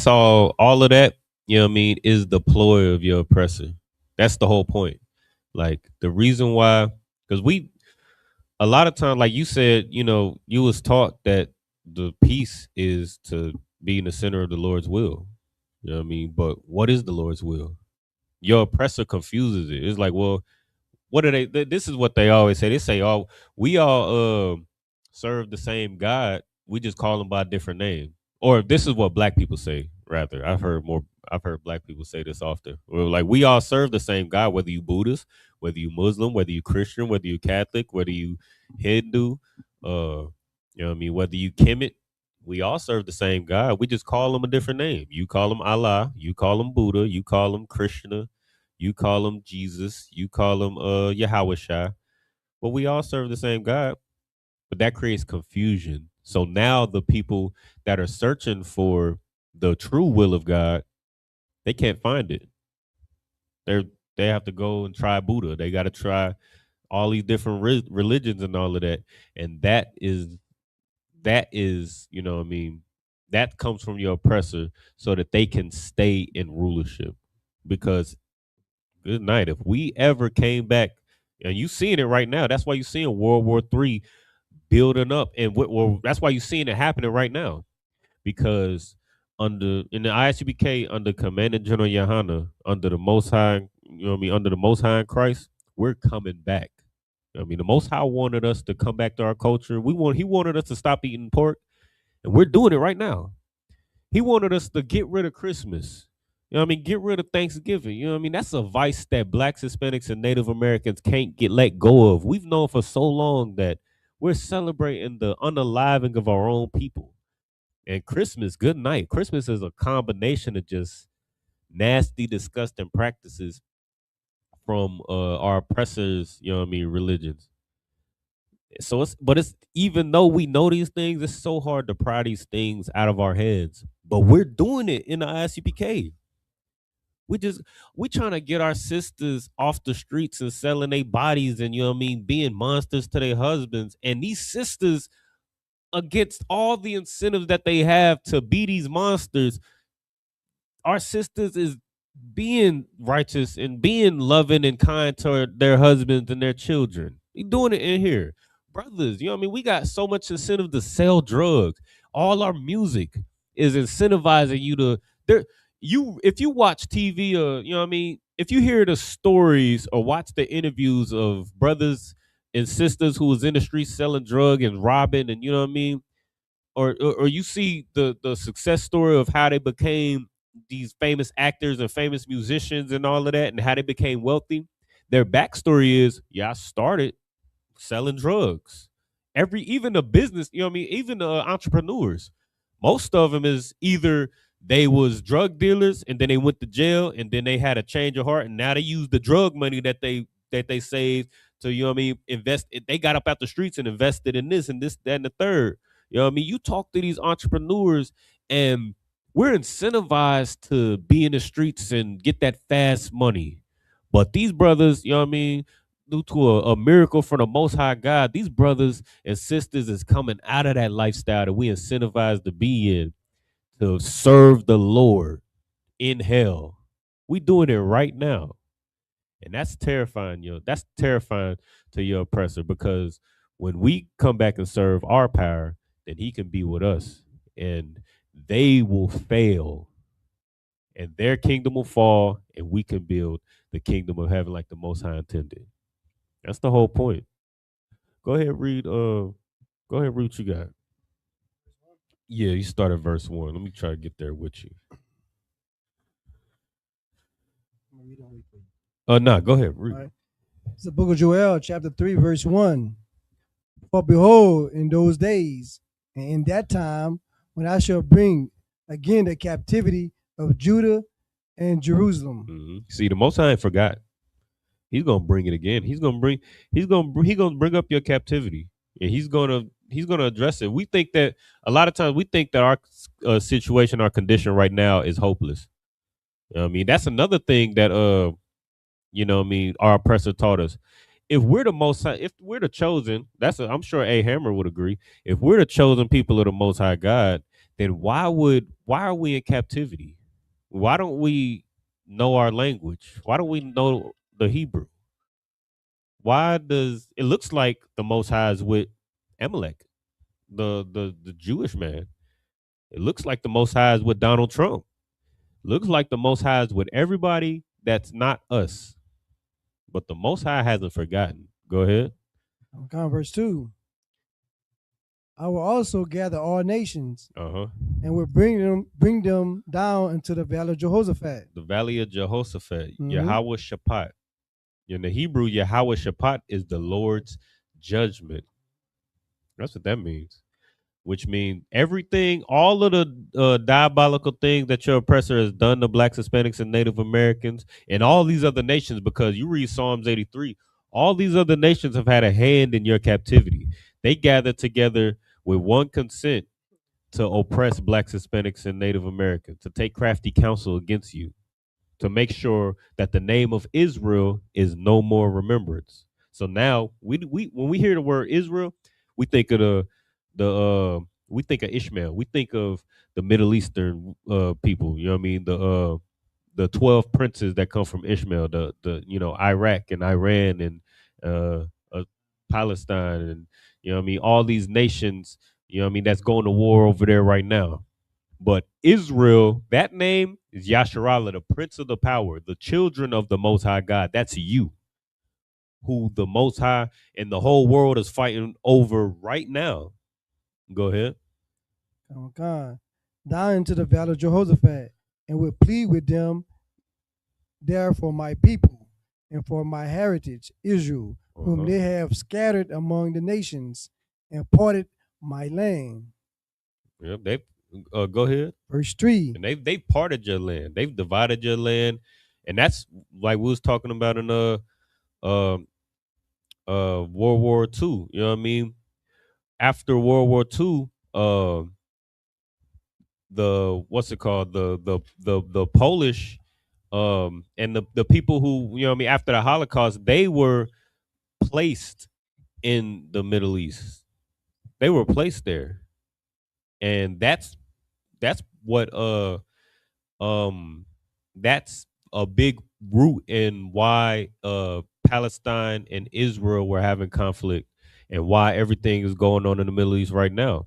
all of that, you know what I mean, is the ploy of your oppressor. That's the whole point. Like the reason why, because a lot of times, like you said, you was taught that the peace is to be in the center of the Lord's will. You know what I mean? But what is the Lord's will? Your oppressor confuses it. It's like, well, what are they? This is what they always say. They say, "Oh, we all serve the same God. We just call him by a different name." Or this is what black people say. Rather, I've heard black people say this often. Or like, we all serve the same God, whether you Buddhist, whether you Muslim, whether you Christian, whether you Catholic, whether you Hindu, you know what I mean, whether you Kemet. We all serve the same God. We just call him a different name. You call him Allah. You call him Buddha. You call him Krishna. You call him Jesus. You call him Yahweh. But we all serve the same God. But that creates confusion. So now the people that are searching for the true will of God, they can't find it. They have to go and try Buddha. They got to try all these different religions and all of that. And that is, you know what I mean, that comes from your oppressor so that they can stay in rulership. Because good night, if we ever came back, and you seeing it right now, that's why you're seeing World War III building up, and that's why you're seeing it happening right now. Because in the ISUPK, under Commanding General Yohana, under the Most High, you know what I mean, under the Most High in Christ, we're coming back. You know what I mean, the Most High wanted us to come back to our culture. He wanted us to stop eating pork, and we're doing it right now. He wanted us to get rid of Christmas. You know what I mean? Get rid of Thanksgiving. You know what I mean? That's a vice that Blacks, Hispanics, and Native Americans can't let go of. We've known for so long that we're celebrating the unaliving of our own people. And Christmas, good night. Christmas is a combination of just nasty, disgusting practices from our oppressors, you know what I mean, religions. So it's even though we know these things, it's so hard to pry these things out of our heads. But we're doing it in the ISUPK. We trying to get our sisters off the streets and selling their bodies and, you know what I mean, being monsters to their husbands. And these sisters against all the incentives that they have to be these monsters, our sisters is being righteous and being loving and kind to their husbands and their children. We doing it in here. Brothers, you know what I mean? We got so much incentive to sell drugs. All our music is incentivizing you to there. If you watch TV or you know what I mean, if you hear the stories or watch the interviews of brothers and sisters who was in the streets selling drug and robbing and you know what I mean, or you see the success story of how they became these famous actors and famous musicians and all of that and how they became wealthy. Their backstory is, yeah, I started selling drugs. Even the business, you know what I mean, even the entrepreneurs, most of them is either they was drug dealers and then they went to jail and then they had a change of heart and now they use the drug money that they saved to, you know what I mean, invest. They got up out the streets and invested in this and this, that, and the third. You know what I mean? You talk to these entrepreneurs and we're incentivized to be in the streets and get that fast money. But these brothers, you know what I mean, due to a miracle from the Most High God, these brothers and sisters is coming out of that lifestyle that we incentivized to be in to serve the Lord in hell. We doing it right now. And that's terrifying, That's terrifying to your oppressor because when we come back and serve our power, then he can be with us. And they will fail. And their kingdom will fall, and we can build the kingdom of heaven like the Most High intended. That's the whole point. Go ahead, read. Go ahead, read what you got. Yeah, you start at verse 1. Let me try to get there with you. No, go ahead. Read. Right. It's the book of Joel, chapter 3, verse 1. For behold, in those days, and in that time, when I shall bring again the captivity of Judah and Jerusalem. Mm-hmm. See, the Most High forgot. He's gonna bring it again. He's gonna bring up your captivity, and he's gonna address it. We think that a lot of times we think that our situation, our condition right now is hopeless. You know what I mean, that's another thing that you know what I mean, our oppressor taught us. If we're the Most High, if we're the chosen, I'm sure A. Hammer would agree. If we're the chosen people of the Most High God, then why are we in captivity? Why don't we know our language? Why don't we know the Hebrew? Why does it looks like the Most High is with Amalek, the Jewish man? It looks like the Most High is with Donald Trump. Looks like the Most High is with everybody that's not us. But the Most High hasn't forgotten. Go ahead. Verse 2. I will also gather all nations, and will bring them down into the valley of Jehoshaphat. The valley of Jehoshaphat, Yahweh Shaphat. In the Hebrew, Yahweh Shaphat is the Lord's judgment. That's what that means. Which means everything, all of the diabolical things that your oppressor has done to blacks, Hispanics, and Native Americans, and all these other nations, because you read Psalms 83, all these other nations have had a hand in your captivity. They gathered together with one consent to oppress blacks, Hispanics, and Native Americans, to take crafty counsel against you, to make sure that the name of Israel is no more remembrance. So now we when we hear the word Israel, we think of we think of Ishmael. We think of the Middle Eastern people. You know what I mean? The 12 princes that come from Ishmael, the Iraq and Iran and Palestine, and you know what I mean, all these nations, you know what I mean, that's going to war over there right now. But Israel, that name is Yasharallah, the Prince of the Power, the children of the Most High God. That's you, who the Most High and the whole world is fighting over right now. Go ahead. Oh God. Down into the valley of Jehoshaphat, and will plead with them there for my people and for my heritage, Israel, whom they have scattered among the nations and parted my land. Yep, they go ahead. Verse 3. And they parted your land. They've divided your land. And that's like we was talking about in World War II. You know what I mean? After World War II, the what's it called? The Polish and the people who, you know what I mean, after the Holocaust, they were placed in the Middle East. They were placed there, and that's what that's a big root in why Palestine and Israel were having conflict, and why everything is going on in the Middle East right now.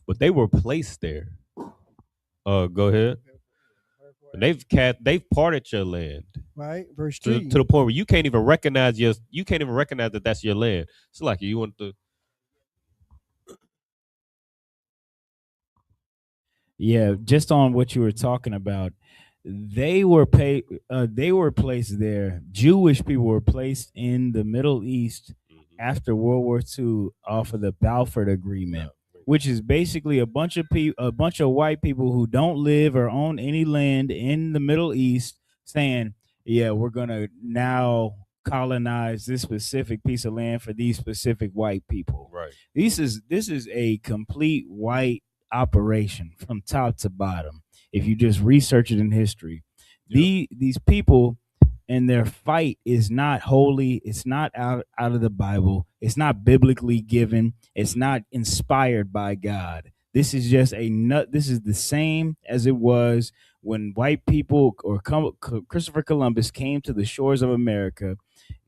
But they were placed there. Go ahead. And they've parted your land, right? Verse to 3. the point where you can't even recognize that that's your land. It's like you want to. Yeah, just on what you were talking about, they were they were placed there. Jewish people were placed in the Middle East after World War II off of the Balfour Agreement, which is basically a bunch of white people who don't live or own any land in the Middle East saying, "Yeah, we're gonna now colonize this specific piece of land for these specific white people." Right. This is a complete white operation from top to bottom. If you just research it in history, these people and their fight is not holy. It's not out of the Bible. It's not biblically given. It's not inspired by God. This is just this is the same as it was when white people or Christopher Columbus came to the shores of America.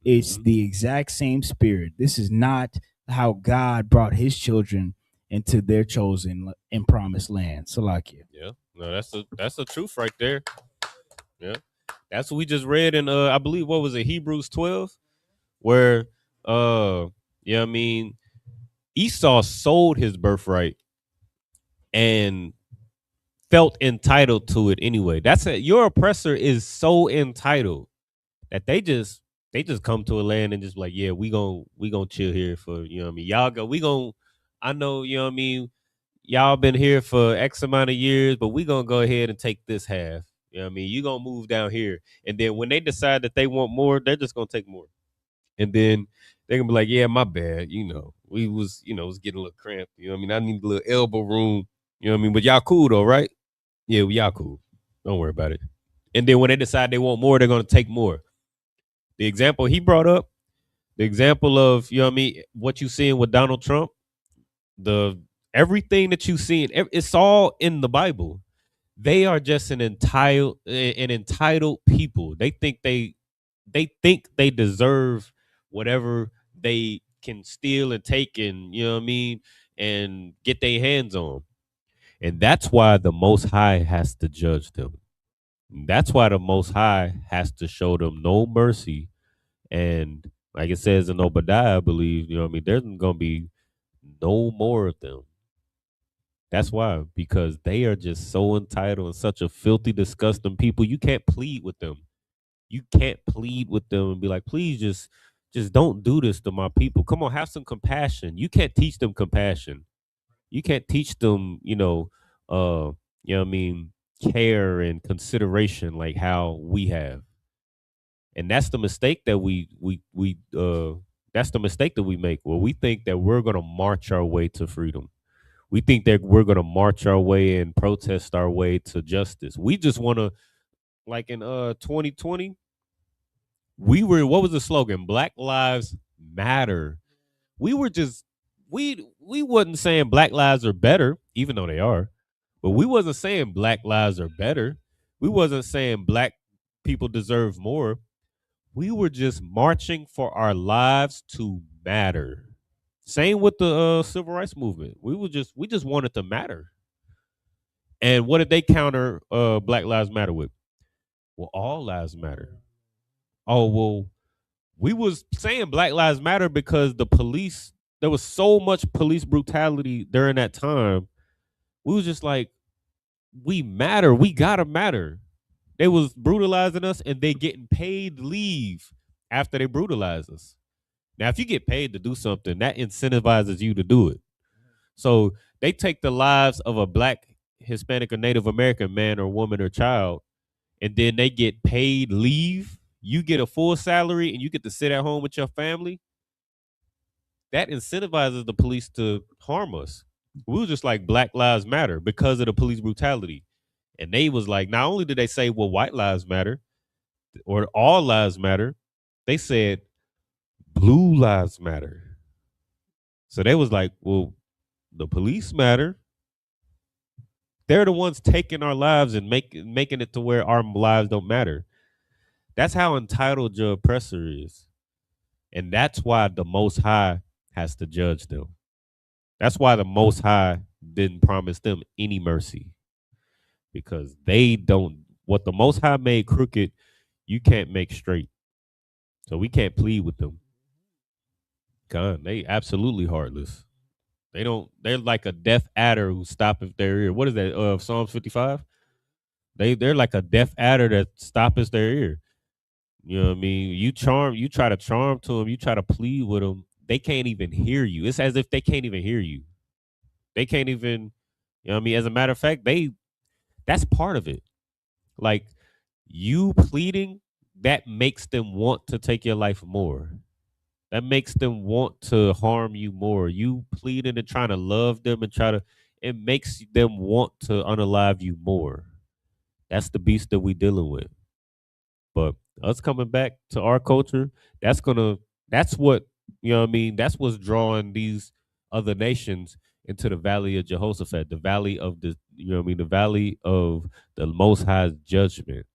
It's the exact same spirit. This is not how God brought his children into their chosen and promised land. Salakia. Yeah, no, that's the truth right there. Yeah, that's what we just read in I believe, what was it, Hebrews 12, where yeah, I mean, Esau sold his birthright and felt entitled to it anyway. That's it. Your oppressor is so entitled that they just come to a land and just like, yeah, we gonna chill here for, you know what I mean, y'all go, I know, you know what I mean, y'all been here for X amount of years, but we gonna go ahead and take this half. You know what I mean? You gonna move down here. And then when they decide that they want more, they're just gonna take more. And then they're gonna be like, yeah, my bad. We was getting a little cramped. You know what I mean? I need a little elbow room. You know what I mean? But y'all cool though, right? Yeah, y'all cool. Don't worry about it. And then when they decide they want more, they're gonna take more. The example he brought up, the example of, you know what I mean, what you seeing with Donald Trump, everything that you see, it's all in the Bible. They are just an entitled people. They think they deserve whatever they can steal and take, and you know what I mean, and get their hands on. And that's why the Most High has to judge them. That's why the Most High has to show them no mercy. And like it says in Obadiah, I believe, you know what I mean, there's gonna be no more of them. That's why, because they are just so entitled and such a filthy, disgusting people. You can't plead with them. You can't plead with them and be like, please just don't do this to my people. Come on, have some compassion. You can't teach them compassion. You can't teach them, you know what I mean, care and consideration like how we have. And that's the mistake that that's the mistake that we make, where we think that we're gonna march our way to freedom. We think that we're gonna march our way and protest our way to justice. We just wanna, like in 2020, what was the slogan? Black Lives Matter. We were just we wasn't saying Black lives are better, even though they are, but we wasn't saying Black lives are better. We wasn't saying Black people deserve more. We were just marching for our lives to matter. Same with the civil rights movement. We just wanted to matter. And what did they counter Black Lives Matter with? Well, all lives matter. Oh, well, we was saying Black Lives Matter because there was so much police brutality during that time. We was just like, we matter. We gotta matter. They was brutalizing us, and they getting paid leave after they brutalize us. Now, if you get paid to do something, that incentivizes you to do it. So they take the lives of a Black, Hispanic, or Native American man or woman or child, and then they get paid leave. You get a full salary and you get to sit at home with your family. That incentivizes the police to harm us. We were just like, Black Lives Matter because of the police brutality. And they was like, not only did they say, well, white lives matter or all lives matter, they said blue lives matter. So they was like, well, The police matter. They're the ones taking our lives and making it to where our lives don't matter. That's how entitled your oppressor is. And that's why the Most High has to judge them. That's why the Most High didn't promise them any mercy. Because they don't, what the Most High made crooked, you can't make straight. So we can't plead with them. God, they absolutely heartless. They're like a deaf adder who stoppeth their ear. What is that? Psalms 55? They're like a deaf adder that stoppeth their ear. You know what I mean? You try to charm to them, you try to plead with them. They can't even hear you. It's as if they can't even hear you. They can't even, you know what I mean? As a matter of fact, that's part of it. Like you pleading, that makes them want to take your life more. That makes them want to harm you more. You pleading and trying to love them and it makes them want to unalive you more. That's the beast that we dealing with. But us coming back to our culture, that's what, you know what I mean? That's what's drawing these other nations into the valley of Jehoshaphat, the valley of you know what I mean? The valley of the Most High's judgment.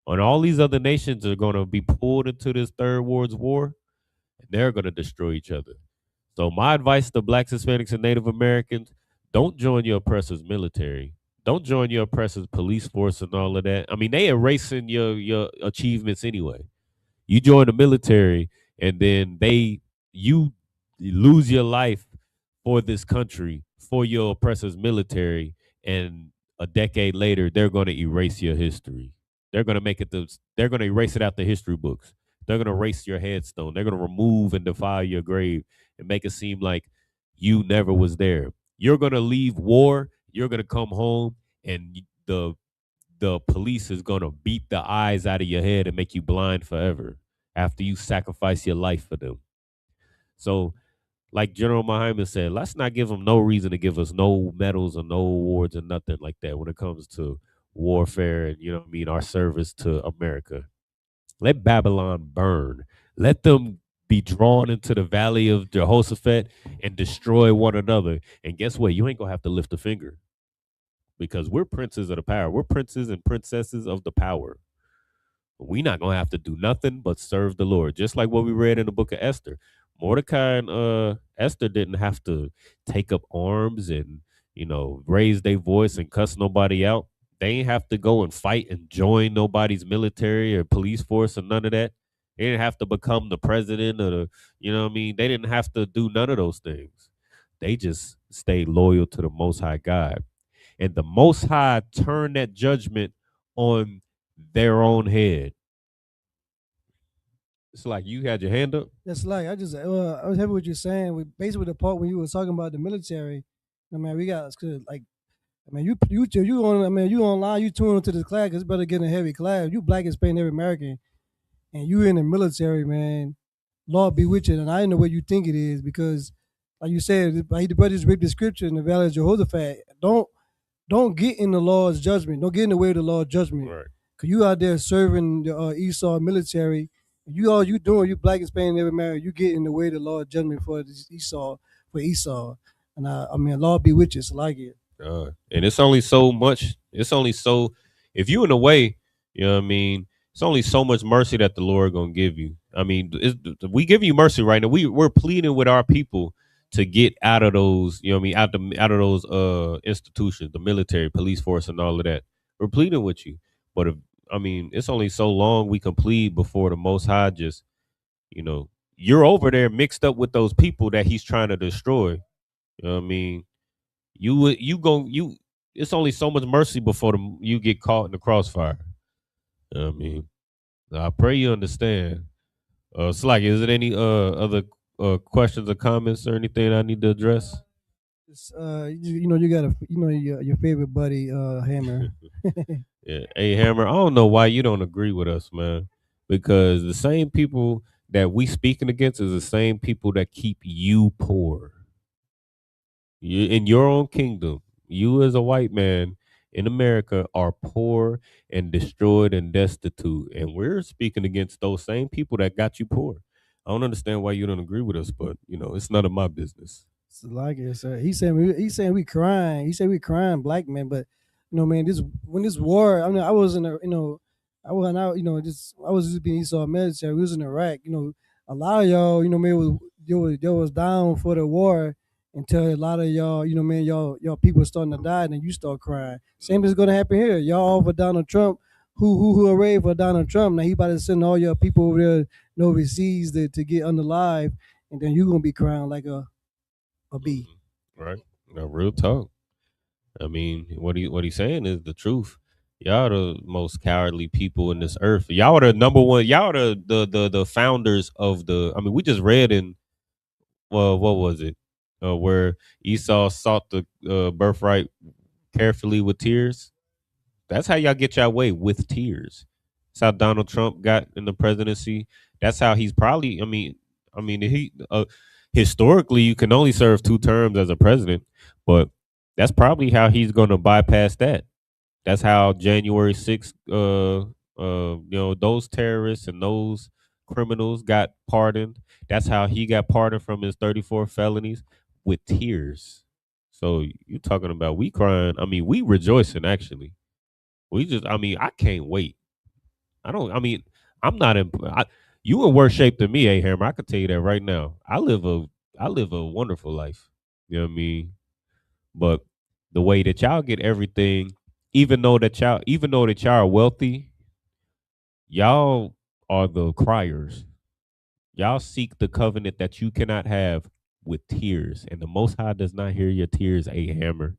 And all these other nations are going to be pulled into this third world's war, and they're going to destroy each other. So my advice to blacks, Hispanics, and Native Americans, don't join your oppressor's military. Don't join your oppressor's police force and all of that. I mean, they erasing your achievements anyway. You join the military and then you lose your life for this country, for your oppressor's military, and a decade later, they're going to erase your history. They're going to erase it out the history books. They're going to erase your headstone. They're going to remove and defile your grave and make it seem like you never was there. You're going to leave war. You're going to come home, and the police is going to beat the eyes out of your head and make you blind forever after you sacrifice your life for them. So, like General Muhammad said, let's not give them no reason to give us no medals or no awards or nothing like that when it comes to warfare and, you know what I mean, our service to America. Let Babylon burn. Let them be drawn into the valley of Jehoshaphat and destroy one another. And guess what? You ain't going to have to lift a finger because we're princes of the power. We're princes and princesses of the power. We're not going to have to do nothing but serve the Lord. Just like what we read in the book of Esther. Mordecai and Esther didn't have to take up arms and, you know, raise their voice and cuss nobody out. They ain't have to go and fight and join nobody's military or police force or none of that. They didn't have to become the president or you know what I mean? They didn't have to do none of those things. They just stayed loyal to the Most High God. And the Most High turned that judgment on their own head. It's like you had your hand up. That's like I was happy what you're saying. Basically the part when you were talking about the military. I mean, we got like. I mean, you on. I mean, you online. You tune into this class. It's better getting a heavy class. You black, Hispanic, every American, and you in the military, man. Lord be with you. And I don't know what you think it is because, like you said, like the brothers read the scripture in the valley of Jehoshaphat. Don't get in the Lord's judgment. Don't get in the way of the Lord's judgment. Right. Cause you out there serving the Esau military. You doing you black, Hispanic, every American. You get in the way of the Lord's judgment for Esau. And I mean, Lord be with you. So like it. And it's only so much. It's only so if you in the way, you know what I mean. It's only so much mercy that the Lord gonna give you. I mean, we give you mercy right now. We're pleading with our people to get out of those, you know what I mean, out of those institutions, the military, police force, and all of that. We're pleading with you, but I mean, it's only so long we can plead before the Most High just, you know, you're over there mixed up with those people that He's trying to destroy. You know what I mean? It's only so much mercy before you get caught in the crossfire. You know what I mean, I pray you understand. Slack, is there any other questions or comments or anything I need to address? You got your favorite buddy, Hammer. Yeah. Hey, Hammer, I don't know why you don't agree with us, man, because the same people that we speaking against is the same people that keep you poor. You, in your own kingdom, you as a white man in America are poor and destroyed and destitute. And we're speaking against those same people that got you poor. I don't understand why you don't agree with us, but you know, it's none of my business. Like it, sir. He said we crying. He said we crying, black men. But man, this war. I mean, I was in a I wasn't out. I was just being Esau military. We was in Iraq. A lot of y'all. Man, was down for the war until a lot of y'all. Man, y'all people starting to die, and then you start crying. Same is gonna happen here. Y'all all for Donald Trump. Who arrayed for Donald Trump? Now he about to send all your people over there overseas to get unalive, and then you gonna be crying like a B. Right. No, real talk. I mean, what he's saying is the truth. Y'all the most cowardly people in this earth. Y'all are the number one. Y'all are the founders of the. I mean, we just read in what was it? Where Esau sought the birthright carefully with tears. That's how y'all get your way, with tears. That's how Donald Trump got in the presidency. That's how he's probably. He historically you can only serve 2 terms as a president, but that's probably how he's going to bypass that. That's how January 6th, those terrorists and those criminals got pardoned. That's how he got pardoned from his 34 felonies, with tears. So you're talking about we crying. I mean, we rejoicing actually. I can't wait. I'm not in. You in worse shape than me, Hammer. I can tell you that right now. I live a wonderful life. You know what I mean? But the way that y'all get everything, even though that y'all are wealthy, y'all are the criers. Y'all seek the covenant that you cannot have with tears, and the Most High does not hear your tears, Hammer.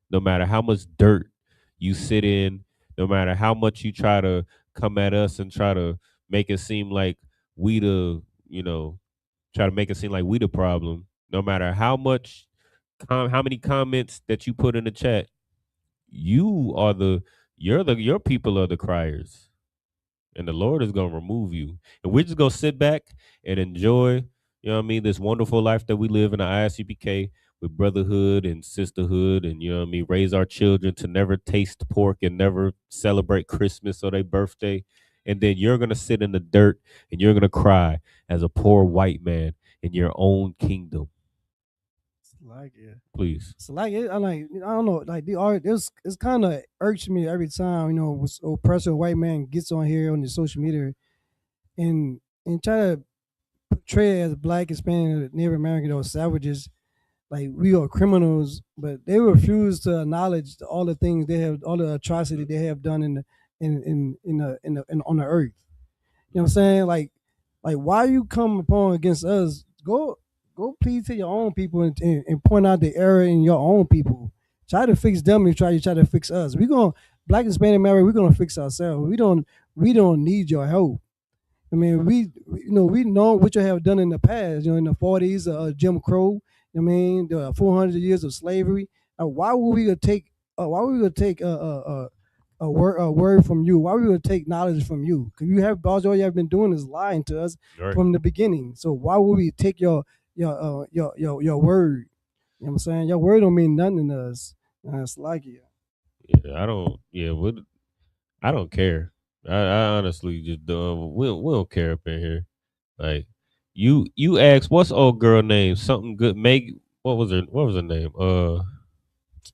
No matter how much dirt you sit in, no matter how much you try to come at us and try to make it seem like we the, try to make it seem like we the problem. No matter how much, how many comments that you put in the chat, your people are the criers, and the Lord is gonna remove you, and we're just gonna sit back and enjoy, this wonderful life that we live in the ISUPK with brotherhood and sisterhood, and raise our children to never taste pork and never celebrate Christmas or their birthday, and then you're gonna sit in the dirt and you're gonna cry as a poor white man in your own kingdom. Like it. Please. So like it, I don't know, like the art. It's kind of irks me every time oppressive white man gets on here on the social media and try to portray as black, Hispanic, Native American or savages, like we are criminals, but they refuse to acknowledge all the things they have, all the atrocity they have done on the earth. You know what I'm saying? Like why you come upon against us? Go plead to your own people and point out the error in your own people. Try to fix them and try to fix us. We gonna black, Hispanic, American. We're gonna fix ourselves. We don't need your help. I mean, we know what you have done in the past. In the 40s, Jim Crow. I mean, the 400 years of slavery. Why would we take? Why would we take a word from you? Why would we take knowledge from you? Because all you have been doing is lying to us from the beginning. So why would we take your word? You know what I'm saying? Your word don't mean nothing to us. It's like it. Yeah, I don't. Yeah, I don't care. I honestly just don't. We don't care up in here. Like you asked, what's old girl name? Something good. Meg. What was her name?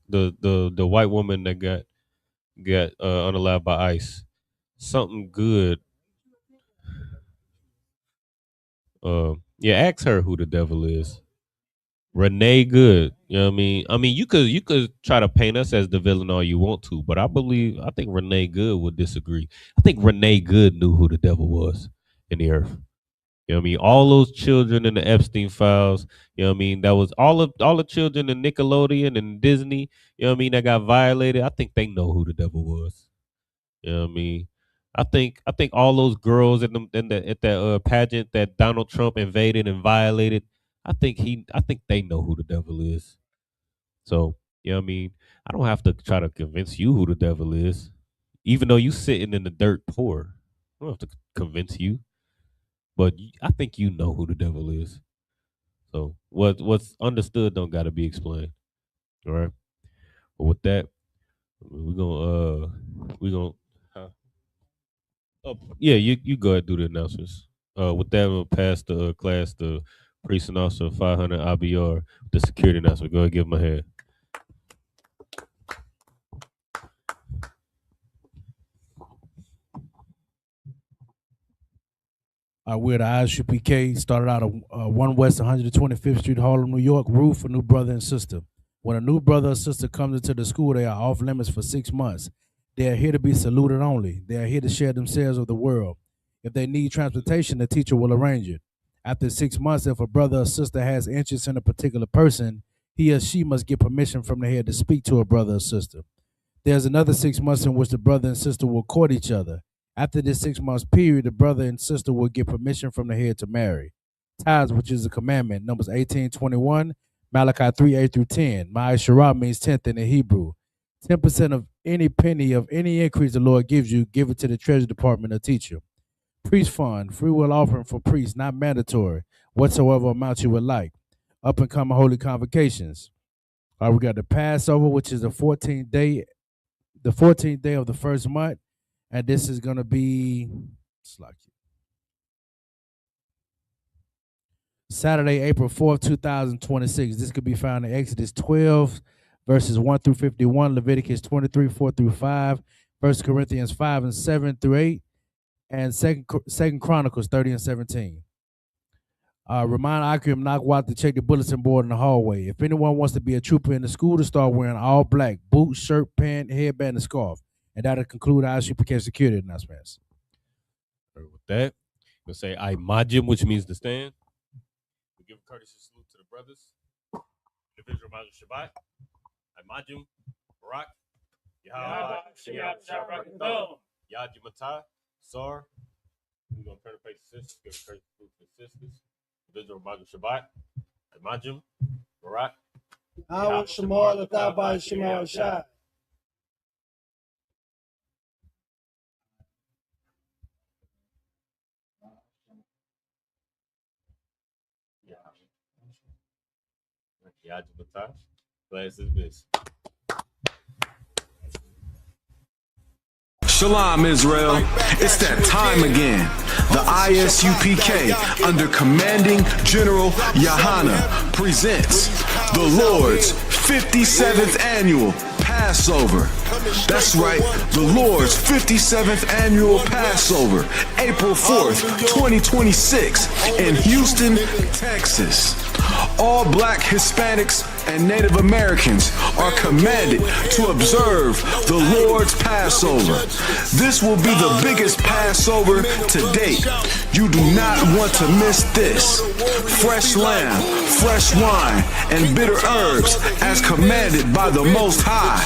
The white woman that got unalive by ICE. Something good. Yeah, ask her who the devil is. Renee Good. You know what I mean? You could try to paint us as the villain all you want to, but I think Renee Good would disagree. I think Renee Good knew who the devil was in the earth. You know what I mean? All those children in the Epstein files, you know what I mean? That was all the children in Nickelodeon and Disney, you know what I mean, that got violated. I think they know who the devil was. You know what I mean? I think all those girls at that pageant that Donald Trump invaded and violated, I think they know who the devil is. So, you know what I mean? I don't have to try to convince you who the devil is. Even though you sitting in the dirt poor. I don't have to convince you. But I think you know who the devil is. So what's understood don't gotta be explained. All right. But with that, we're gonna oh, yeah, you go ahead and do the announcements. With that, we'll pass the class to Priest and Officer 500 IBR, the security announcement. Go ahead and give him a hand. We're the Isupk, started out of 1 West 125th Street, Harlem, New York. Rule for new brother and sister. When a new brother or sister comes into the school, they are off limits for 6 months. They are here to be saluted only. They are here to share themselves with the world. If they need transportation, the teacher will arrange it. After 6 months, if a brother or sister has interest in a particular person, he or she must get permission from the head to speak to a brother or sister. There's another 6 months in which the brother and sister will court each other. After this 6 months period, the brother and sister will get permission from the head to marry. Tithes, which is a commandment, Numbers 18:21, Malachi 3:8-10. Ma'asherah means 10th in the Hebrew. 10% of any penny of any increase the Lord gives you, give it to the treasury department or teacher. Priest fund, free will offering for priests, not mandatory, whatsoever amount you would like. Up and coming holy convocations. We got the Passover, which is the 14th day of the first month. And this is going to be Saturday, April 4th, 2026. This could be found in Exodus 12, verses 1-51, Leviticus 23, 4-5, 1 Corinthians 5 and 7-8, and Second Chronicles 30 and 17. Remind Akram Nakwat to check the bulletin board in the hallway. If anyone wants to be a trooper in the school, to start wearing all black, boots, shirt, pant, headband, and scarf. And that'll conclude our Isupk security announcements. With that, we'll say I majim, which means to stand. We give a courtesy salute to the brothers. Individual Majim Shabbat. I majim, Barak, Yaji Matah, Sar. We're going to turn the face to sisters. Give a courtesy salute to the sisters. Individual Majim Shabbat. I majim, Barak. Our Shemal Atabai Shemal Shai. Class is this. Shalom, Israel. It's that time again. The ISUPK, under Commanding General Yahana, presents the Lord's 57th Annual Passover. That's right, the Lord's 57th Annual Passover, April 4th, 2026, in Houston, Texas. All Black, Hispanics, and Native Americans are commanded to observe the Lord's Passover. This will be the biggest Passover to date. You do not want to miss this. Fresh lamb, fresh wine, and bitter herbs as commanded by the Most High.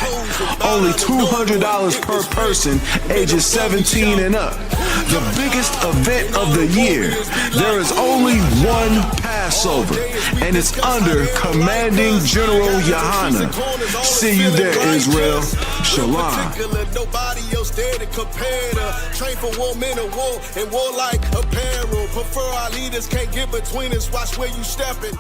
Only $200 per person, ages 17 and up. The biggest event of the year. There is only one Passover, and it's under Commanding General Yahana. See you there, Israel. Shalom. Nobody else there to compare to. Train for war, men of war, and war like apparel. Prefer our leaders, can't get between us. Watch where you stepping.